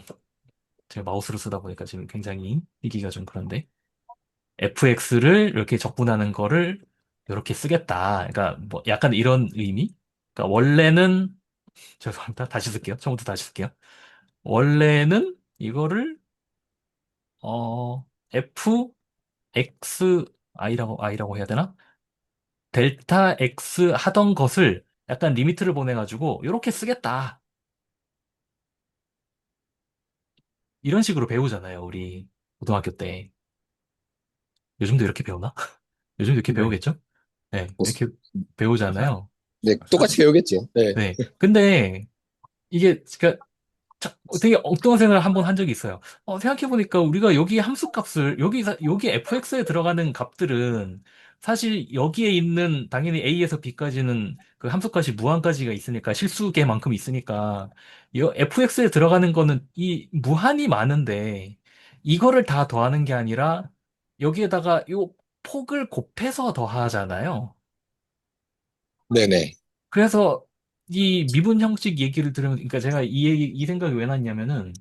제가 마우스를 쓰다 보니까 지금 굉장히 이기가 좀 그런데, fx를 이렇게 적분하는 거를 이렇게 쓰겠다. 그러니까 뭐 약간 이런 의미? 그러니까 원래는, 죄송합니다. 다시 쓸게요. 처음부터 다시 쓸게요. 원래는 이거를, i라고 해야 되나? 델타 x 하던 것을 약간 리미트를 보내가지고 이렇게 쓰겠다. 이런 식으로 배우잖아요, 우리 고등학교 때. 요즘도 이렇게 배우나? 요즘도 이렇게 네. 배우겠죠? 네, 뭐, 이렇게 사, 배우잖아요. 네, 사, 똑같이 배우겠죠. 네. 네. 근데 이게 그러니까 되게 엉뚱한 생각을 한번 한 적이 있어요. 생각해보니까 우리가 여기 함수값을, 여기 fx에 들어가는 값들은 사실 여기에 있는, 당연히 a에서 b까지는 그 함수값이 무한까지가 있으니까, 실수계만큼 있으니까, fx에 들어가는 거는 이 무한이 많은데, 이거를 다 더하는 게 아니라, 여기에다가 요 폭을 곱해서 더하잖아요. 네네. 그래서 이 미분 형식 얘기를 들으면, 그러니까 제가 이 생각이 왜 났냐면은,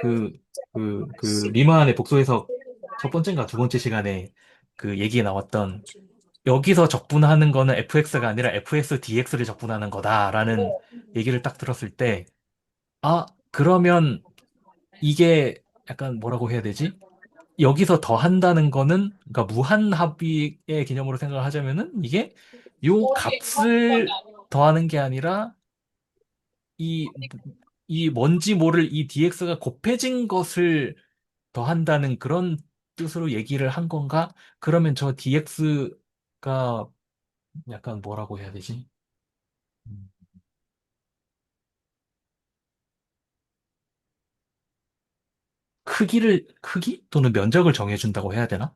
그, 리만의 복소에서 첫 번째인가 두 번째 시간에 그 얘기에 나왔던 여기서 적분하는 거는 fx가 아니라 fx dx를 적분하는 거다라는 얘기를 딱 들었을 때, 그러면 이게 약간 뭐라고 해야 되지? 여기서 더한다는 거는, 그러니까 무한합의의 개념으로 생각을 하자면은 이게 요 값을 더하는 게 아니라 이, 이 뭔지 모를 이 dx가 곱해진 것을 더한다는 그런 뜻으로 얘기를 한 건가? 그러면 저 dx가 약간 뭐라고 해야 되지? 음, 크기 또는 면적을 정해준다고 해야 되나?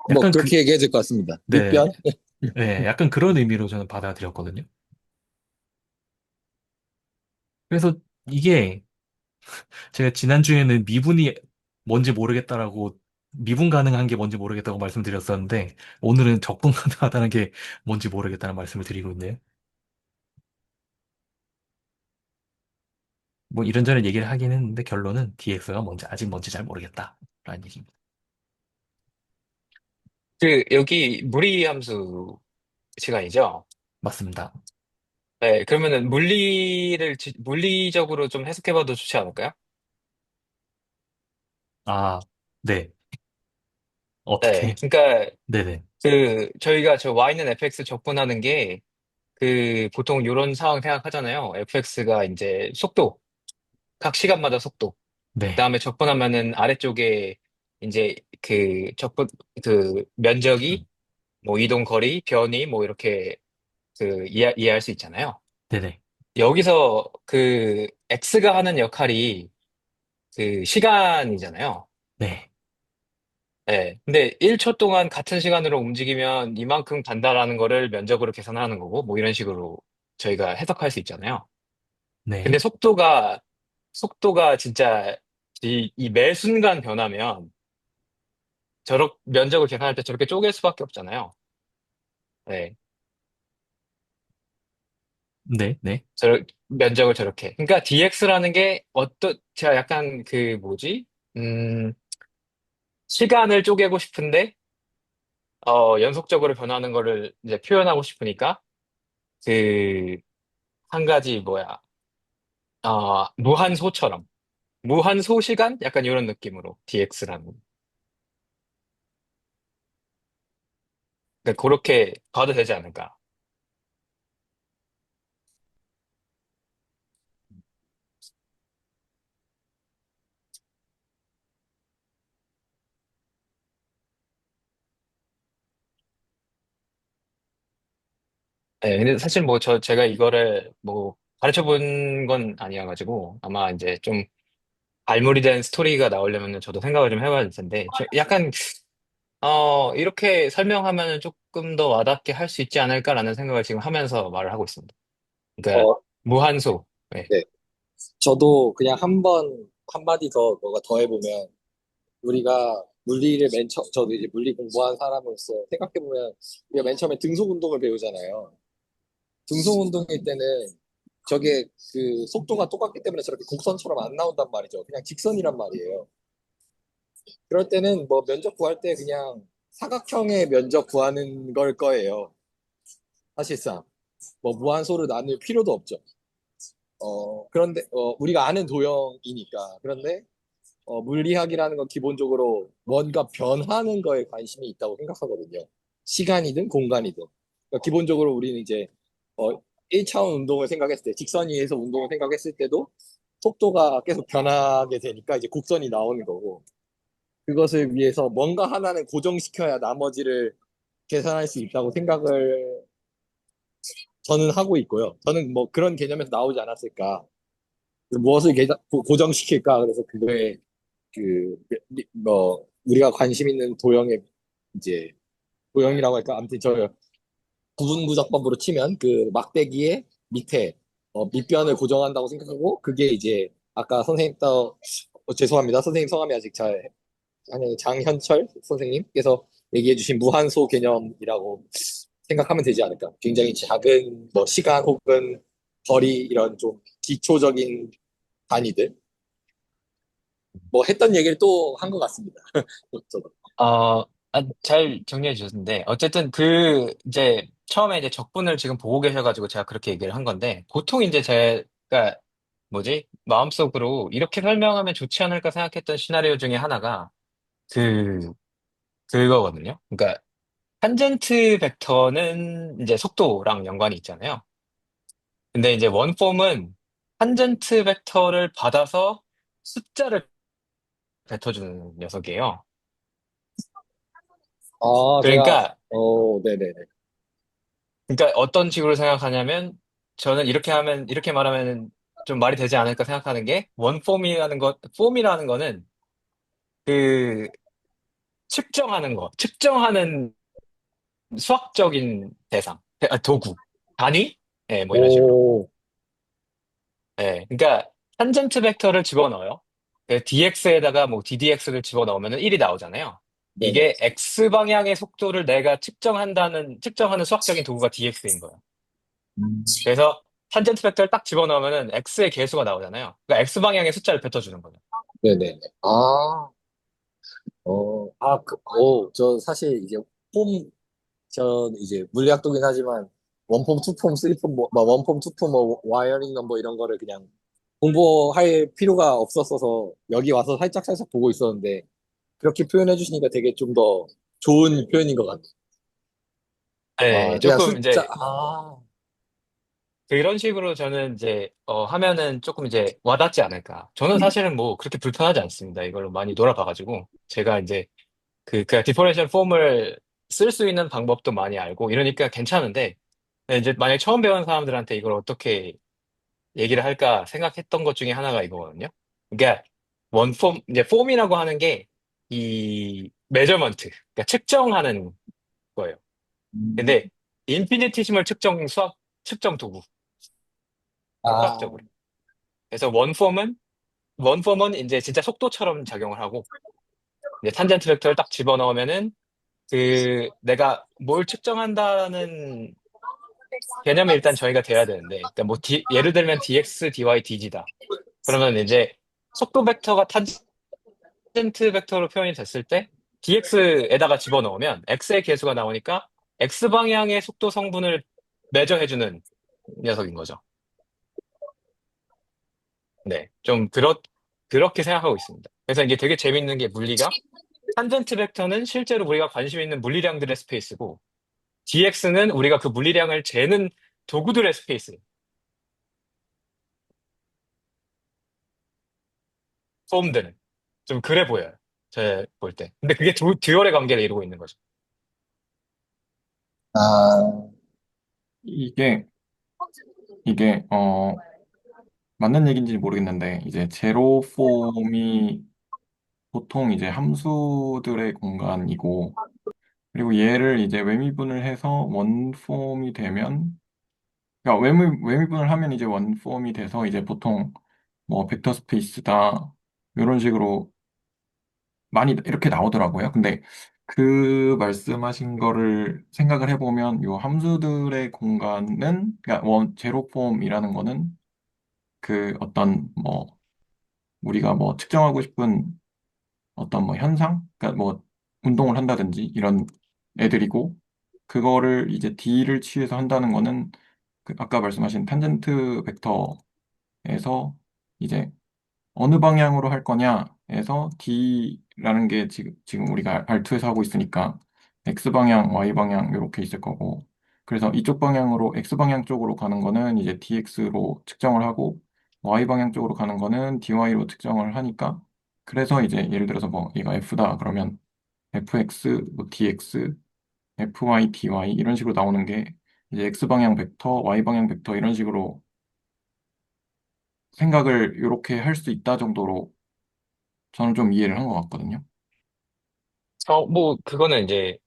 뭐, 약간 그렇게 얘기해야 될 것 같습니다. 네, 밑변? 네, 약간 그런 의미로 저는 받아들였거든요. 그래서 이게 제가 지난주에는 미분이 뭔지 모르겠다라고, 미분 가능한 게 뭔지 모르겠다고 말씀드렸었는데, 오늘은 적분 가능하다는 게 뭔지 모르겠다는 말씀을 드리고 있네요. 뭐 이런저런 얘기를 하긴 했는데 결론은 DX가 뭔지 아직 뭔지 잘 모르겠다라는 얘기입니다. 여기 무리함수 시간이죠? 맞습니다. 네, 그러면은 물리적으로 좀 해석해봐도 좋지 않을까요? 아, 네. 네, 어떻게? 그러니까 네네. 저희가 저 y는 fx 적분하는 게 보통 이런 상황 생각하잖아요. fx가 이제 속도, 각 시간마다 속도. 네. 그다음에 적분하면은 아래쪽에 이제 면적이 뭐 이동 거리, 변이 뭐 이렇게 이해할 수 있잖아요. 네네. 여기서 x가 하는 역할이 시간이잖아요. 네. 네. 근데 1초 동안 같은 시간으로 움직이면 이만큼 간다라는 거를 면적으로 계산하는 거고, 뭐 이런 식으로 저희가 해석할 수 있잖아요. 근데 네. 속도가 진짜 이 매 순간 변하면 면적을 계산할 때 저렇게 쪼갤 수밖에 없잖아요. 네. 네. 네. 면적을 저렇게. 그러니까 dx라는 게 제가 약간 시간을 쪼개고 싶은데, 연속적으로 변하는 거를 이제 표현하고 싶으니까, 그, 한 가지 무한소처럼. 무한소 시간? 약간 이런 느낌으로, dx라는. 그러니까 그렇게 봐도 되지 않을까. 네, 근데 사실 제가 이거를 가르쳐 본 건 아니어가지고, 아마 이제 좀 발물이 된 스토리가 나오려면 저도 생각을 좀 해봐야 될 텐데, 약간, 이렇게 설명하면 조금 더 와닿게 할 수 있지 않을까라는 생각을 지금 하면서 말을 하고 있습니다. 그러니까, 어, 무한소. 네. 네. 저도 그냥 한마디 더, 뭐가 더 해보면, 우리가 물리를 저도 이제 물리 공부한 사람으로서 생각해보면, 우리가 맨 처음에 등속 운동을 배우잖아요. 등속 운동일 때는 저게 그 속도가 똑같기 때문에 저렇게 곡선처럼 안 나온단 말이죠. 그냥 직선이란 말이에요. 그럴 때는 뭐 면적 구할 때 그냥 사각형의 면적 구하는 걸 거예요. 사실상. 뭐 무한소를 나눌 필요도 없죠. 그런데, 우리가 아는 도형이니까. 그런데, 물리학이라는 건 기본적으로 뭔가 변하는 거에 관심이 있다고 생각하거든요. 시간이든 공간이든. 그러니까 기본적으로 우리는 이제, 어, 1차원 운동을 생각했을 때, 직선 위에서 운동을 생각했을 때도 속도가 계속 변하게 되니까 이제 곡선이 나오는 거고, 그것을 위해서 뭔가 하나는 고정시켜야 나머지를 계산할 수 있다고 생각을 저는 하고 있고요. 저는 뭐 그런 개념에서 나오지 않았을까. 무엇을 고정시킬까? 그래서 그거에 그, 우리가 관심 있는 도형의 이제 도형이라고 할까? 아무튼 저 부분구적법으로 치면 그 막대기의 밑에 밑변을 고정한다고 생각하고 그게 이제 아까 선생님 죄송합니다. 선생님 성함이 아직 잘 아니 장현철 선생님께서 얘기해주신 무한소 개념이라고 생각하면 되지 않을까. 굉장히 작은 뭐 시간 혹은 거리 이런 좀 기초적인 단위들 뭐 했던 얘기를 또 한 것 같습니다. 저도. 잘 정리해 주셨는데, 어쨌든 이제, 처음에 이제 적분을 지금 보고 계셔가지고 제가 그렇게 얘기를 한 건데, 보통 이제 제가, 뭐지? 마음속으로 이렇게 설명하면 좋지 않을까 생각했던 시나리오 중에 하나가, 그, 그거거든요. 그러니까, 탄젠트 벡터는 이제 속도랑 연관이 있잖아요. 근데 이제 원폼은 탄젠트 벡터를 받아서 숫자를 뱉어주는 녀석이에요. 제가, 그러니까, 네네네. 그러니까 어떤 식으로 생각하냐면 저는 이렇게 말하면 좀 말이 되지 않을까 생각하는 게 폼이라는 거는 그 측정하는 수학적인 대상, 도구, 단위, 예, 뭐 이런 식으로. 오, 예, 그러니까 탄젠트 벡터를 집어넣어요. dx에다가 뭐 ddx를 집어넣으면 1이 나오잖아요. 네네. 이게 x 방향의 속도를 내가 측정하는 수학적인 도구가 dx인 거예요. 음. 그래서 탄젠트 벡터를 딱 집어넣으면은 x의 계수가 나오잖아요. 그러니까 x 방향의 숫자를 뱉어주는 거죠. 네네네. 저 사실 이제 저 이제 물리학도긴 하지만 원폼, 투폼, 쓰리폼, 뭐 원폼, 투폼, 뭐 와이어링 넘버 이런 거를 그냥 공부할 필요가 없었어서 여기 와서 살짝 보고 있었는데 그렇게 표현해 주시니까 되게 좀 더 좋은 표현인 것 같아요. 네, 그냥 조금 숫자, 이제 그런 식으로 저는 이제 하면은 조금 이제 와닿지 않을까. 저는 사실은 뭐 그렇게 불편하지 않습니다. 이걸로 많이 놀아봐가지고 제가 이제 그 디퍼런셜 폼을 쓸 수 있는 방법도 많이 알고 이러니까 괜찮은데 이제 만약 처음 배우는 사람들한테 이걸 어떻게 얘기를 할까 생각했던 것 중에 하나가 이거거든요. 그러니까 이제 폼이라고 하는 게 이 메저먼트, 그러니까 측정하는 거예요. 음, 근데 인피니티시멀 측정 도구, 아, 수학적으로. 그래서 원폼은 이제 진짜 속도처럼 작용을 하고 이제 탄젠트 벡터를 딱 집어넣으면은 내가 뭘 측정한다는 개념이 일단 저희가 돼야 되는데, 그러니까 뭐 예를 들면 dx, dy, dg다. 그러면 이제 속도 벡터가 탄젠트 벡터로 표현이 됐을 때 dx에다가 집어넣으면 x의 계수가 나오니까 x 방향의 속도 성분을 매저해주는 녀석인 거죠. 네, 좀 그렇게 생각하고 있습니다. 그래서 이게 되게 재밌는 게 물리가 탄젠트 벡터는 실제로 우리가 관심 있는 물리량들의 스페이스고 dx는 우리가 그 물리량을 재는 도구들의 스페이스, 폼들은 좀 그래 보여요. 제 볼 때. 근데 그게 듀얼의 관계를 이루고 있는 거죠. 아, 이게, 이게, 맞는 얘기인지 모르겠는데 이제 제로 폼이 보통 이제 함수들의 공간이고 그리고 얘를 이제 외미분을 해서 원폼이 되면 그러니까 외미분을 하면 이제 원폼이 돼서 이제 보통 뭐 벡터 스페이스다 이런 식으로 많이 이렇게 나오더라고요. 근데 그 말씀하신 거를 생각을 해보면 요 함수들의 공간은 그러니까 원 제로 폼이라는 거는 그 어떤 뭐 우리가 뭐 측정하고 싶은 어떤 뭐 현상? 그러니까 뭐 운동을 한다든지 이런 애들이고 그거를 이제 D를 취해서 한다는 거는 그 아까 말씀하신 탄젠트 벡터에서 이제 어느 방향으로 할 거냐에서 D라는 게 지금 우리가 R2에서 하고 있으니까 X방향, Y방향 이렇게 있을 거고 그래서 이쪽 방향으로 X방향 쪽으로 가는 거는 이제 DX로 측정을 하고 Y방향 쪽으로 가는 거는 DY로 측정을 하니까 그래서 이제 예를 들어서 뭐 얘가 F다 그러면 FX, 뭐 DX, FY, DY 이런 식으로 나오는 게 이제 X방향 벡터, Y방향 벡터 이런 식으로 생각을 이렇게 할 수 있다 정도로 저는 좀 이해를 한 것 같거든요. 뭐, 그거는 이제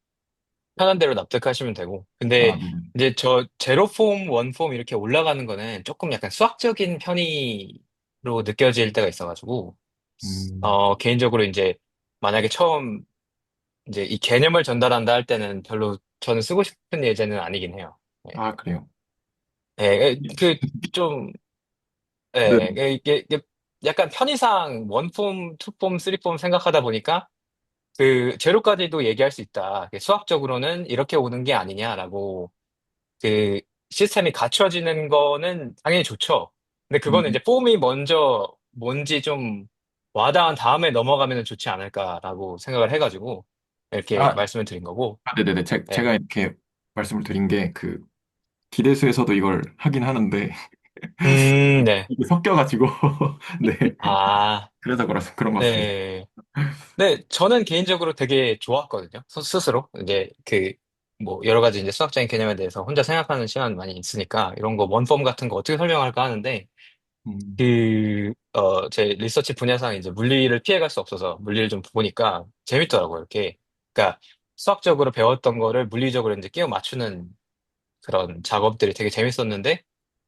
편한 대로 납득하시면 되고. 근데 아, 네. 이제 저 제로 폼, 원 폼 이렇게 올라가는 거는 조금 약간 수학적인 편의로 느껴질 때가 있어가지고, 개인적으로 이제 만약에 처음 이제 이 개념을 전달한다 할 때는 별로 저는 쓰고 싶은 예제는 아니긴 해요. 예, 아, 그래요. 그, 좀, 네. 이게 약간 편의상 원 폼, 투 폼, 쓰리 폼 생각하다 보니까 그 제로까지도 얘기할 수 있다. 수학적으로는 이렇게 오는 게 아니냐라고 그 시스템이 갖춰지는 거는 당연히 좋죠. 근데 그거는 음, 이제 폼이 먼저 뭔지 좀 와닿은 다음에 넘어가면 좋지 않을까라고 생각을 해가지고 이렇게 아, 말씀을 드린 거고. 네네네. 예. 제가 이렇게 말씀을 드린 게 그 기대수에서도 이걸 하긴 하는데 네. 이게 섞여가지고 네. 아, 그래서 그런 것 같습니다. 네. 네, 저는 개인적으로 되게 좋았거든요. 스스로. 이제 뭐, 여러 가지 이제 수학적인 개념에 대해서 혼자 생각하는 시간 많이 있으니까 이런 거 원폼 같은 거 어떻게 설명할까 하는데 음, 제 리서치 분야상 이제 물리를 피해갈 수 없어서 물리를 좀 보니까 재밌더라고요. 이렇게. 그러니까 수학적으로 배웠던 거를 물리적으로 이제 끼워 맞추는 그런 작업들이 되게 재밌었는데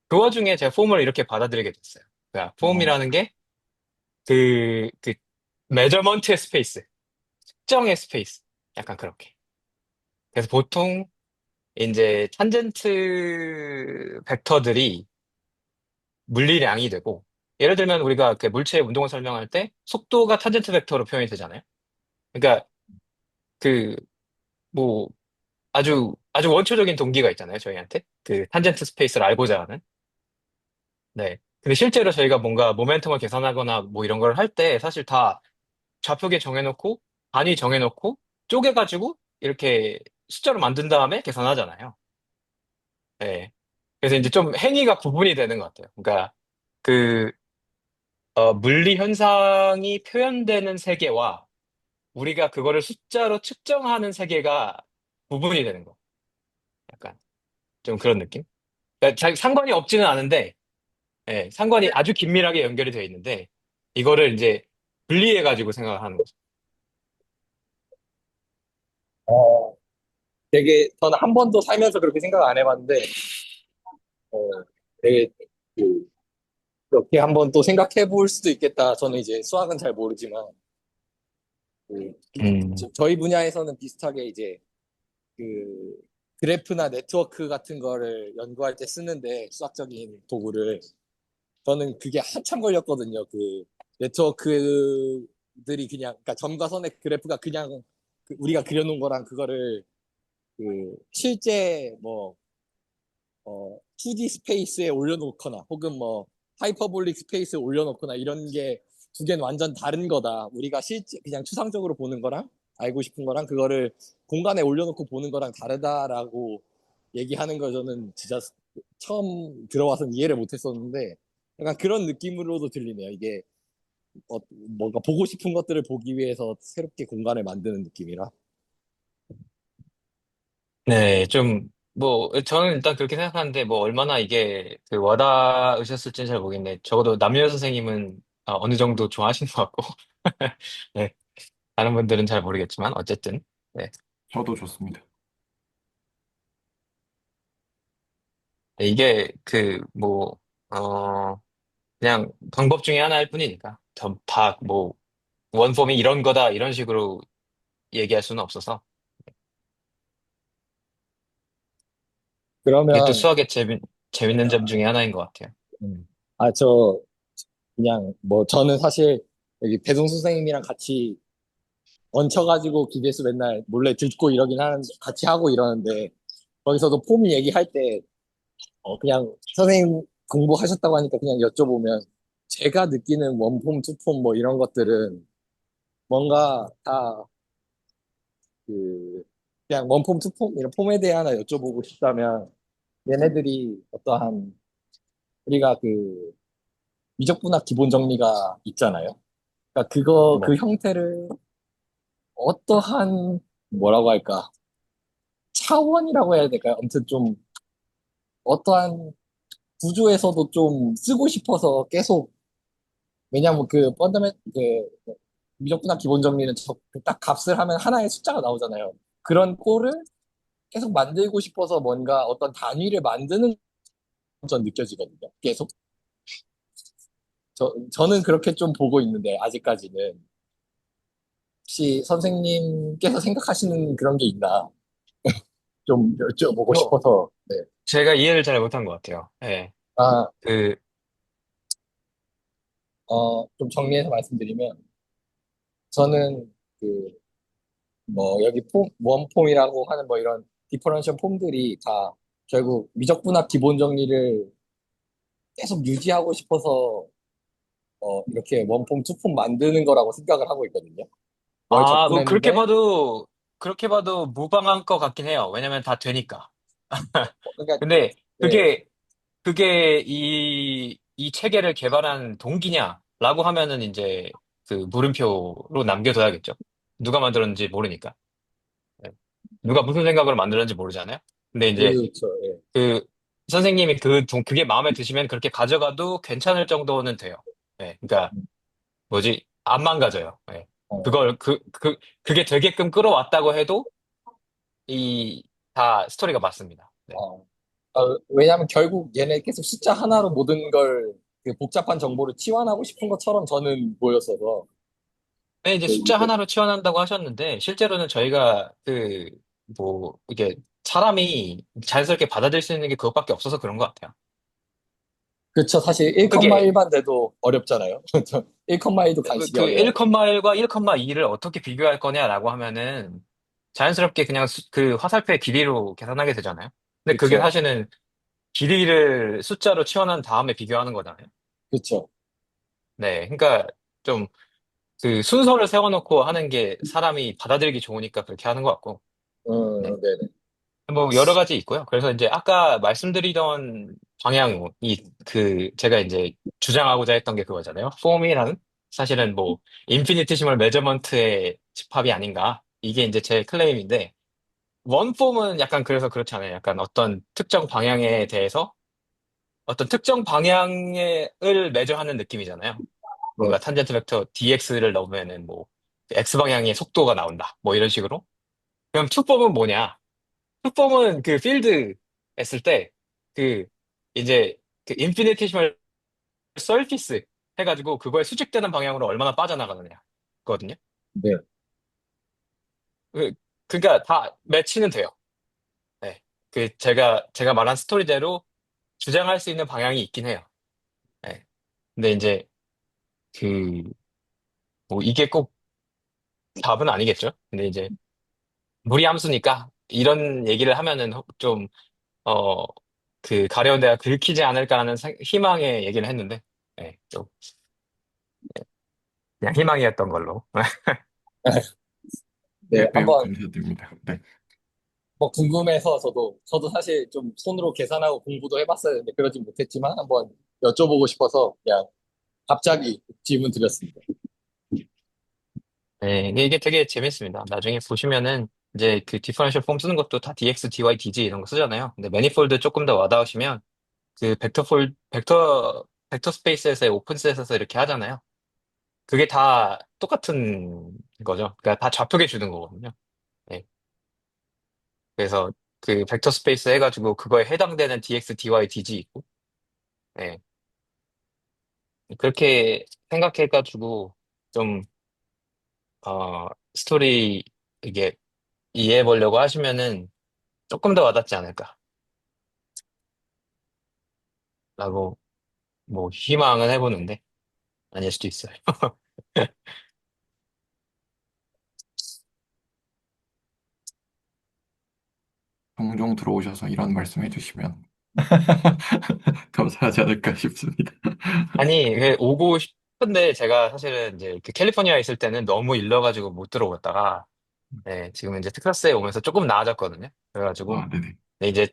그 와중에 제가 폼을 이렇게 받아들이게 됐어요. 그러니까 어, 폼이라는 게 그 메저먼트의 스페이스, 특정의 스페이스. 약간 그렇게. 그래서 보통 이제 탄젠트 벡터들이 물리량이 되고 예를 들면 우리가 그 물체의 운동을 설명할 때 속도가 탄젠트 벡터로 표현이 되잖아요. 그러니까 그 뭐 아주 원초적인 동기가 있잖아요, 저희한테. 그 탄젠트 스페이스를 알고자 하는. 네. 근데 실제로 저희가 뭔가 모멘텀을 계산하거나 뭐 이런 걸 할 때 사실 다 좌표계 정해놓고 단위 정해놓고 쪼개가지고 이렇게 숫자로 만든 다음에 계산하잖아요. 네. 그래서 이제 좀 행위가 구분이 되는 것 같아요. 그러니까 그 물리 현상이 표현되는 세계와 우리가 그거를 숫자로 측정하는 세계가 구분이 되는 거. 약간 좀 그런 느낌? 그러니까 상관이 없지는 않은데, 예, 상관이 아주 긴밀하게 연결이 되어 있는데, 이거를 이제 분리해가지고 생각을 하는 거죠. 되게 저는 한 번도 살면서 그렇게 생각 안 해봤는데 어, 되게 그, 그렇게 한번 또 생각해 볼 수도 있겠다. 저는 이제 수학은 잘 모르지만 그, 음, 저희 분야에서는 비슷하게 이제 그 그래프나 네트워크 같은 거를 연구할 때 쓰는데 수학적인 도구를 저는 그게 한참 걸렸거든요. 그 네트워크들이 그냥 그러니까 점과 선의 그래프가 그냥 우리가 그려놓은 거랑 그거를 그 실제 뭐 2D 스페이스에 올려놓거나 혹은 뭐 하이퍼볼릭 스페이스에 올려놓거나 이런 게 두 개는 완전 다른 거다. 우리가 실제 그냥 추상적으로 보는 거랑 알고 싶은 거랑 그거를 공간에 올려놓고 보는 거랑 다르다라고 얘기하는 거 저는 진짜 처음 들어와서 이해를 못했었는데 약간 그런 느낌으로도 들리네요. 이게 뭔가 보고 싶은 것들을 보기 위해서 새롭게 공간을 만드는 느낌이라. 네, 좀 뭐, 저는 일단 그렇게 생각하는데, 뭐, 얼마나 이게 그 와닿으셨을지는 잘 모르겠네. 적어도 남녀 선생님은 어느 정도 좋아하시는 것 같고. 네. 다른 분들은 잘 모르겠지만, 어쨌든. 네. 저도 좋습니다. 네, 이게 뭐, 어, 그냥 방법 중에 하나일 뿐이니까. 뭐, 원폼이 이런 거다, 이런 식으로 얘기할 수는 없어서. 이게 또 그러면, 수학의 재밌는 점 중에 하나인 것 같아요. 저, 그냥, 뭐, 저는 사실, 여기 배동 선생님이랑 같이 얹혀가지고 기계수 맨날 몰래 듣고 이러긴 하는데, 같이 하고 이러는데, 거기서도 폼 얘기할 때, 그냥 선생님 공부하셨다고 하니까 그냥 여쭤보면, 제가 느끼는 원폼, 투폼 뭐 이런 것들은 뭔가 다 그, 그냥 원폼, 투폼, 이런 폼에 대해 하나 여쭤보고 싶다면, 얘네들이 어떠한, 우리가 미적분학 기본 정리가 있잖아요. 그러니까 그 네. 형태를 어떠한, 뭐라고 할까, 차원이라고 해야 될까요? 아무튼 좀, 어떠한 구조에서도 좀 쓰고 싶어서 계속, 왜냐면 미적분학 기본 정리는 딱 값을 하면 하나의 숫자가 나오잖아요. 그런 꼴을 계속 만들고 싶어서 뭔가 어떤 단위를 만드는 전 느껴지거든요. 계속. 저는 그렇게 좀 보고 있는데, 아직까지는. 혹시 선생님께서 생각하시는 그런 게 있나? 좀 여쭤보고 뭐, 싶어서. 네. 제가 이해를 잘 못한 것 같아요. 네. 아, 그, 좀 정리해서 말씀드리면, 저는 여기 원폼이라고 하는 뭐 이런 디퍼런셜 폼들이 다 결국 미적분학 기본 정리를 계속 유지하고 싶어서, 이렇게 원폼, 투폼 만드는 거라고 생각을 하고 있거든요. 뭘 뭐, 접근했는데, 그렇게 봐도 무방한 것 같긴 해요. 왜냐면 다 되니까. 그러니까, 근데 네, 그게 이 체계를 개발한 동기냐라고 하면은 이제 그 물음표로 남겨둬야겠죠. 누가 만들었는지 모르니까. 네. 누가 무슨 생각으로 만들었는지 모르잖아요. 근데 이제 그렇죠. 예. 그 선생님이 그게 마음에 드시면 그렇게 가져가도 괜찮을 정도는 돼요. 네. 그러니까 뭐지? 안 망가져요. 네. 어, 그게 되게끔 끌어왔다고 해도 이 다 스토리가 맞습니다. 네. 어. 왜냐하면 결국 얘네 계속 숫자 하나로 모든 그 복잡한 정보를 치환하고 싶은 것처럼 저는 보였어서. 네, 이제 숫자 이제, 하나로 치환한다고 하셨는데, 실제로는 저희가 이게 사람이 자연스럽게 받아들일 수 있는 게 그것밖에 없어서 그런 것 같아요. 그쵸. 사실 1,1 그게, 반대도 어렵잖아요. 1,2도 간식이 그 어려워요. 1,1과 1,2를 어떻게 비교할 거냐라고 하면은, 자연스럽게 그냥 그 화살표의 길이로 계산하게 되잖아요. 근데 그게 그쵸. 사실은 길이를 숫자로 치환한 다음에 비교하는 거잖아요. 그쵸. 네, 그러니까 좀 그 순서를 세워놓고 하는 게 사람이 받아들이기 좋으니까 그렇게 하는 것 같고. 네. 네네. 뭐 여러 가지 있고요. 그래서 이제 아까 말씀드리던 방향이 제가 이제 주장하고자 했던 게 그거잖아요. 폼이란 사실은 뭐 인피니티시멀 메저먼트의 집합이 아닌가. 이게 이제 제 클레임인데 원폼은 약간 그래서 그렇잖아요. 약간 어떤 특정 방향에 대해서 어떤 특정 방향을 매저하는 느낌이잖아요. 네. 뭔가 탄젠트 벡터 dx를 넣으면은 뭐 x 방향의 속도가 나온다. 뭐 이런 식으로. 그럼 투폼은 뭐냐? 투폼은 그 필드 했을 때, 그, 이제, 그 인피니티시멀 서피스 해가지고 그거에 수직되는 방향으로 얼마나 빠져나가느냐. 거든요. 네. 그, 그니까 다 매치는 돼요. 네. 제가 말한 스토리대로 주장할 수 있는 방향이 있긴 해요. 네. 근데 이제, 그, 뭐 이게 꼭 답은 아니겠죠? 근데 이제, 무리함수니까 이런 얘기를 하면은 좀, 어, 가려운 데가 긁히지 않을까라는 희망의 얘기를 했는데, 네, 좀 그냥 희망이었던 걸로. 네. 매우 한번 감사드립니다. 네. 뭐 궁금해서 저도 사실 좀 손으로 계산하고 공부도 해봤어야 했는데 그러진 못했지만 한번 여쭤보고 싶어서 그냥 갑자기 질문 드렸습니다. 네, 이게 되게 재밌습니다. 나중에 보시면은 이제 그 디퍼런셜 폼 쓰는 것도 다 dx, dy, dz 이런 거 쓰잖아요. 근데 매니폴드 조금 더 와닿으시면 그 벡터 스페이스에서의 오픈셋에서 이렇게 하잖아요. 그게 다 똑같은 거죠. 그러니까 다 좌표계 주는 거거든요. 네. 그래서 그 벡터 스페이스 해가지고 그거에 해당되는 dx, dy, dz 있고, 네. 그렇게 생각해가지고 좀 스토리 이게 이해해 보려고 하시면은 조금 더 와닿지 않을까라고 뭐 희망은 해보는데 아닐 수도 있어요. 종종 들어오셔서 이런 말씀 해주시면 감사하지 않을까 싶습니다. 아니, 오고 싶은데 제가 사실은 이제 그 캘리포니아에 있을 때는 너무 일러가지고 못 들어오다가 네, 지금 이제 텍사스에 오면서 조금 나아졌거든요. 그래가지고 아, 네네. 네, 이제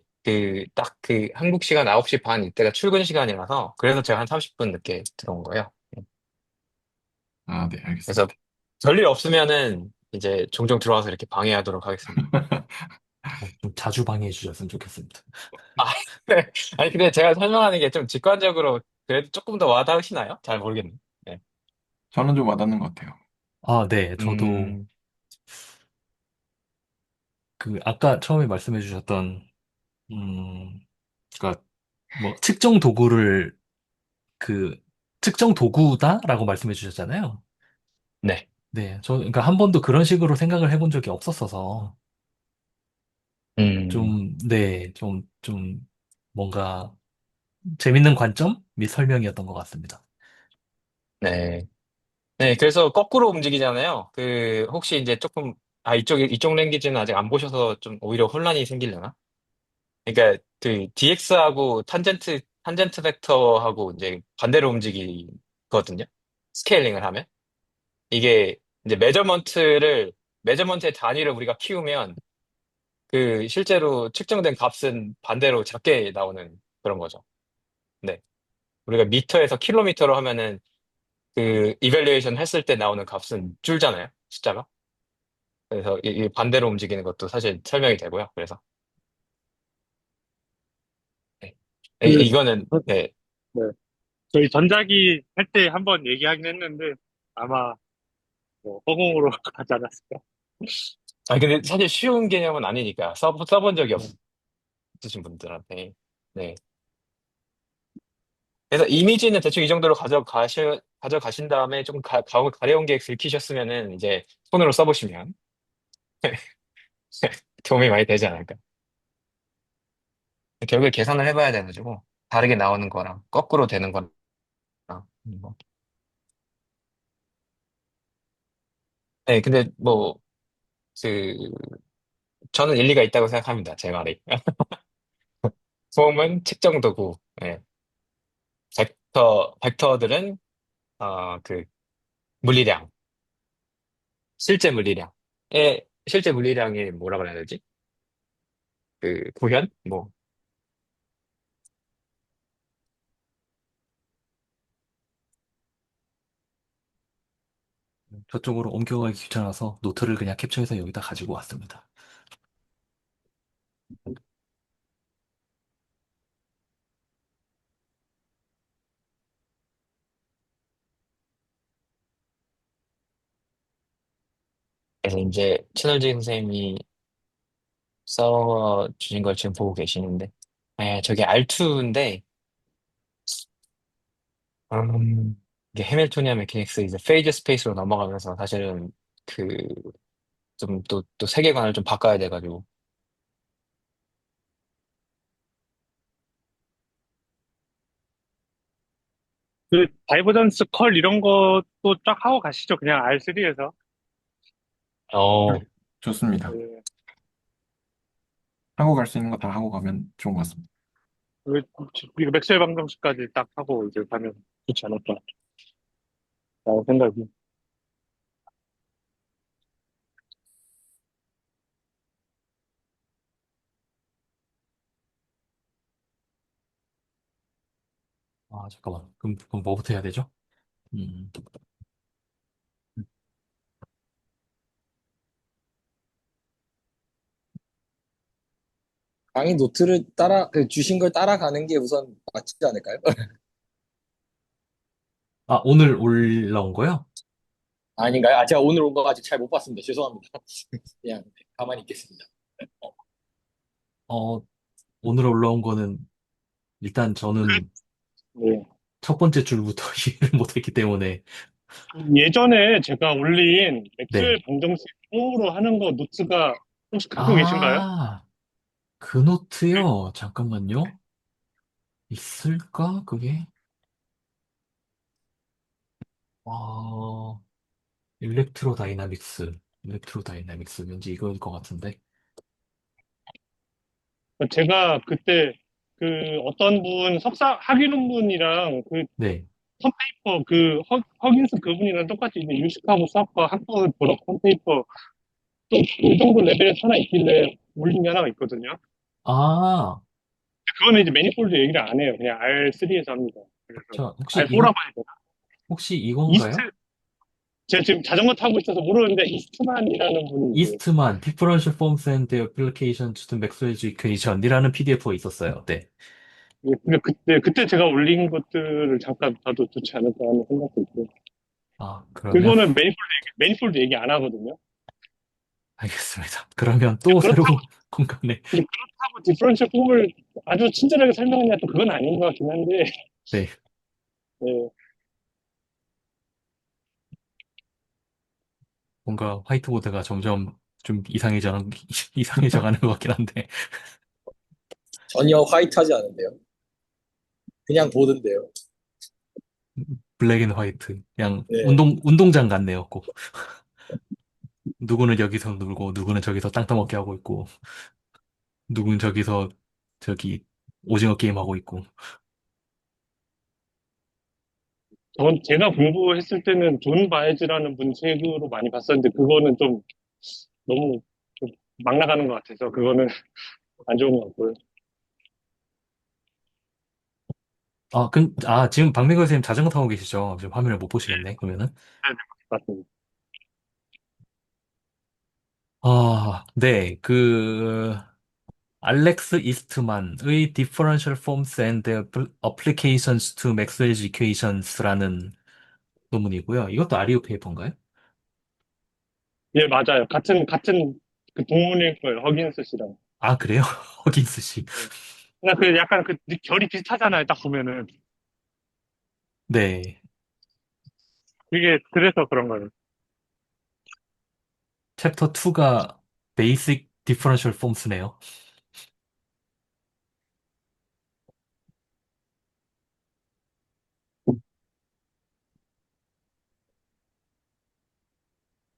딱 한국 시간 9시 반 이때가 출근 시간이라서 그래서 제가 한 30분 늦게 들어온 거예요. 아, 네, 그래서 알겠습니다. 별일 없으면은 이제 종종 들어와서 이렇게 방해하도록 하겠습니다. 좀 자주 방해해 주셨으면 좋겠습니다. 아, 네. 아니, 근데 제가 설명하는 게 좀 직관적으로 그래도 조금 더 와닿으시나요? 잘 모르겠네요. 네. 저는 좀 와닿는 것 같아요. 아, 네. 저도 음, 그 아까 처음에 말씀해 주셨던 그러니까 뭐 측정 도구를 그 특정 도구다라고 말씀해 주셨잖아요. 네. 네. 그러니까 한 번도 그런 식으로 생각을 해본 적이 없었어서 음, 좀, 네, 좀 뭔가 재밌는 관점 및 설명이었던 것 같습니다. 네. 네, 그래서 거꾸로 움직이잖아요. 혹시 이제 조금, 이쪽 랭귀지는 아직 안 보셔서 좀 오히려 혼란이 생기려나? 그러니까 dx하고 탄젠트 벡터하고 이제 반대로 움직이거든요. 스케일링을 하면. 이게 이제 메저먼트의 단위를 우리가 키우면 실제로 측정된 값은 반대로 작게 나오는 그런 거죠. 네. 우리가 미터에서 킬로미터로 하면은 이밸류에이션 했을 때 나오는 값은 줄잖아요. 숫자가. 그래서 이 반대로 움직이는 것도 사실 설명이 되고요. 그래서. 네. 그, 이거는, 네. 네. 저희 전자기 할 때 한번 얘기하긴 했는데, 아마, 뭐, 허공으로 가지 않았을까. 근데 사실 쉬운 개념은 아니니까. 써본 적이 없으신 분들한테. 네. 그래서 이미지는 대충 이 정도로 가져가신 다음에 조금 가려운 게 긁히셨으면은 이제 손으로 써보시면 도움이 많이 되지 않을까. 결국에 계산을 해봐야 돼가지고 다르게 나오는 거랑 거꾸로 되는 거랑 뭐. 네, 근데 뭐 그 저는 일리가 있다고 생각합니다. 제 말이. 폼은 측정 도구. 네. 벡터들은 그 물리량, 실제 물리량이 뭐라 그래야 되지? 고현? 뭐. 저쪽으로 옮겨가기 귀찮아서 노트를 그냥 캡처해서 여기다 가지고 왔습니다. 그래서 이제 최널지 선생님이 써 주신 걸 지금 보고 계시는데, 저게 R2인데, 이게 해밀토니안 메케닉스 이제 페이즈 스페이스로 넘어가면서 사실은 그, 또 세계관을 좀 바꿔야 돼가지고, 그, 다이버전스 컬 이런 것도 쫙 하고 가시죠. 그냥 R3에서. 좋습니다. 하고 갈 수 있는 거 다 하고 가면 좋은 것 같습니다. 이거 맥스웰 방정식까지 딱 하고 이제 가면 좋지 않을까. 라는 생각이. 아, 잠깐만. 그럼 뭐부터 해야 되죠? 음, 강의 노트를 주신 걸 따라가는 게 우선 맞지 않을까요? 아, 오늘 올라온 거요? 아닌가요? 제가 오늘 온 거 아직 잘 못 봤습니다. 죄송합니다. 그냥 가만히 있겠습니다. 어, 오늘 올라온 거는 일단 저는 네. 첫 번째 줄부터 이해를 못했기 때문에, 예전에 제가 올린 네. 맥스웰 방정식 홈으로 하는 거 노트가 혹시 갖고 계신가요? 아, 그 노트요? 잠깐만요. 있을까? 그게? 어, 일렉트로 다이나믹스. 일렉트로 다이나믹스. 왠지 이거일 것 같은데. 제가 그때 그 어떤 분 석사 학위 논문이랑 그 네. 컴페이퍼 그 허긴스 그분이랑 똑같이 이제 유식하고 수학과 학부를 보러 컴페이퍼 또 그 정도 레벨에서 하나 있길래 올린 게 하나가 있거든요. 아, 그거는 이제 매니폴드 얘기를 안 해요. 그냥 R3에서 합니다. 그래서 저, 혹시 R4라고 해야 되나? 혹시 이스트 이건가요? 제가 지금 자전거 타고 있어서 모르는데 이스트만이라는 분이 이제 이스트만, Differential Forms and Their Applications to Maxwell's Equation이라는 PDF가 있었어요. 네. 예, 근데 그때 제가 올린 것들을 잠깐 봐도 좋지 않을까 하는 생각도 있고. 아, 그러면, 그거는 매니폴드 얘기 안 하거든요. 알겠습니다. 그러면 또 그렇다고, 새로운 공간에, 근데 그렇다고 디퍼런셜 폼을 아주 친절하게 설명하냐 또 그건 아닌 것 같긴 한데, 네. 예, 뭔가 화이트보드가 점점 좀 이상해져 가는 것 같긴 한데, 전혀 화이트하지 않은데요. 그냥 보드인데요. 블랙 앤 화이트. 그냥 네. 운동장 같네요, 꼭. 누구는 여기서 놀고, 누구는 저기서 땅 따먹기 하고 있고, 누구는 저기서 저기 오징어 게임 하고 있고. 제가 공부했을 때는 존 바에즈라는 분 책으로 많이 봤었는데, 그거는 좀 너무 좀막 나가는 것 같아서, 그거는 안 좋은 것 같고요. 지금 박민구 선생님 자전거 타고 계시죠? 지금 화면을 못 보시겠네, 그러면은. 네, 맞습니다. 아, 네. 알렉스 이스트만의 Differential Forms and Their Applications to Maxwell's Equations라는 논문이고요. 이것도 아리오 페이퍼인가요? 예, 맞아요. 같은 그 동문일 거예요. 허긴스 씨랑. 아, 그래요? 허긴스 씨. 예. 그냥 그 약간 그 결이 비슷하잖아요. 딱 보면은. 네. 그게 그래서 그런 거예요. 챕터 2가 Basic Differential Forms네요.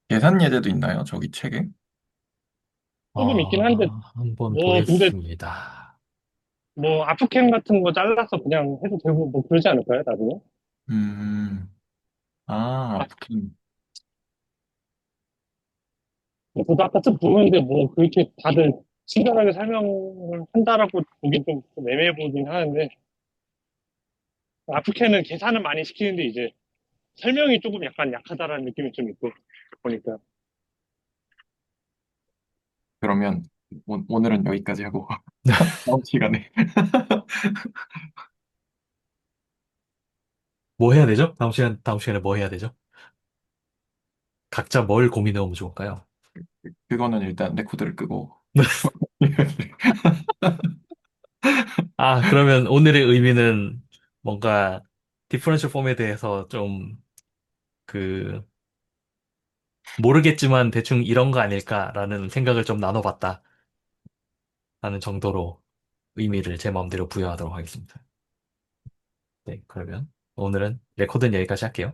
계산 예제도 있나요? 저기 책에? 조금 있긴 한데, 한번 뭐, 근데 보겠습니다. 뭐, 아프캠 같은 거 잘라서 그냥 해도 되고, 뭐, 그러지 않을까요, 나중에? 음, 아, 아, 아프긴. 저도 아까 좀 보는데, 뭐, 그렇게 다들 친절하게 설명을 한다라고 보긴 좀 애매해 보긴 하는데, 아프캠은 계산은 많이 시키는데, 이제, 설명이 조금 약간 약하다라는 느낌이 좀 있고, 보니까. 그러면 오늘은 여기까지 하고 다음 시간에 뭐 해야 되죠? 다음 시간에 뭐 해야 되죠? 각자 뭘 고민해 오면 좋을까요? 그거는 일단 레코드를 끄고 그러면 오늘의 의미는 뭔가 디퍼런셜 폼에 대해서 좀 그 모르겠지만 대충 이런 거 아닐까라는 생각을 좀 나눠봤다라는 정도로 의미를 제 마음대로 부여하도록 하겠습니다. 네, 그러면 오늘은 레코드는 여기까지 할게요.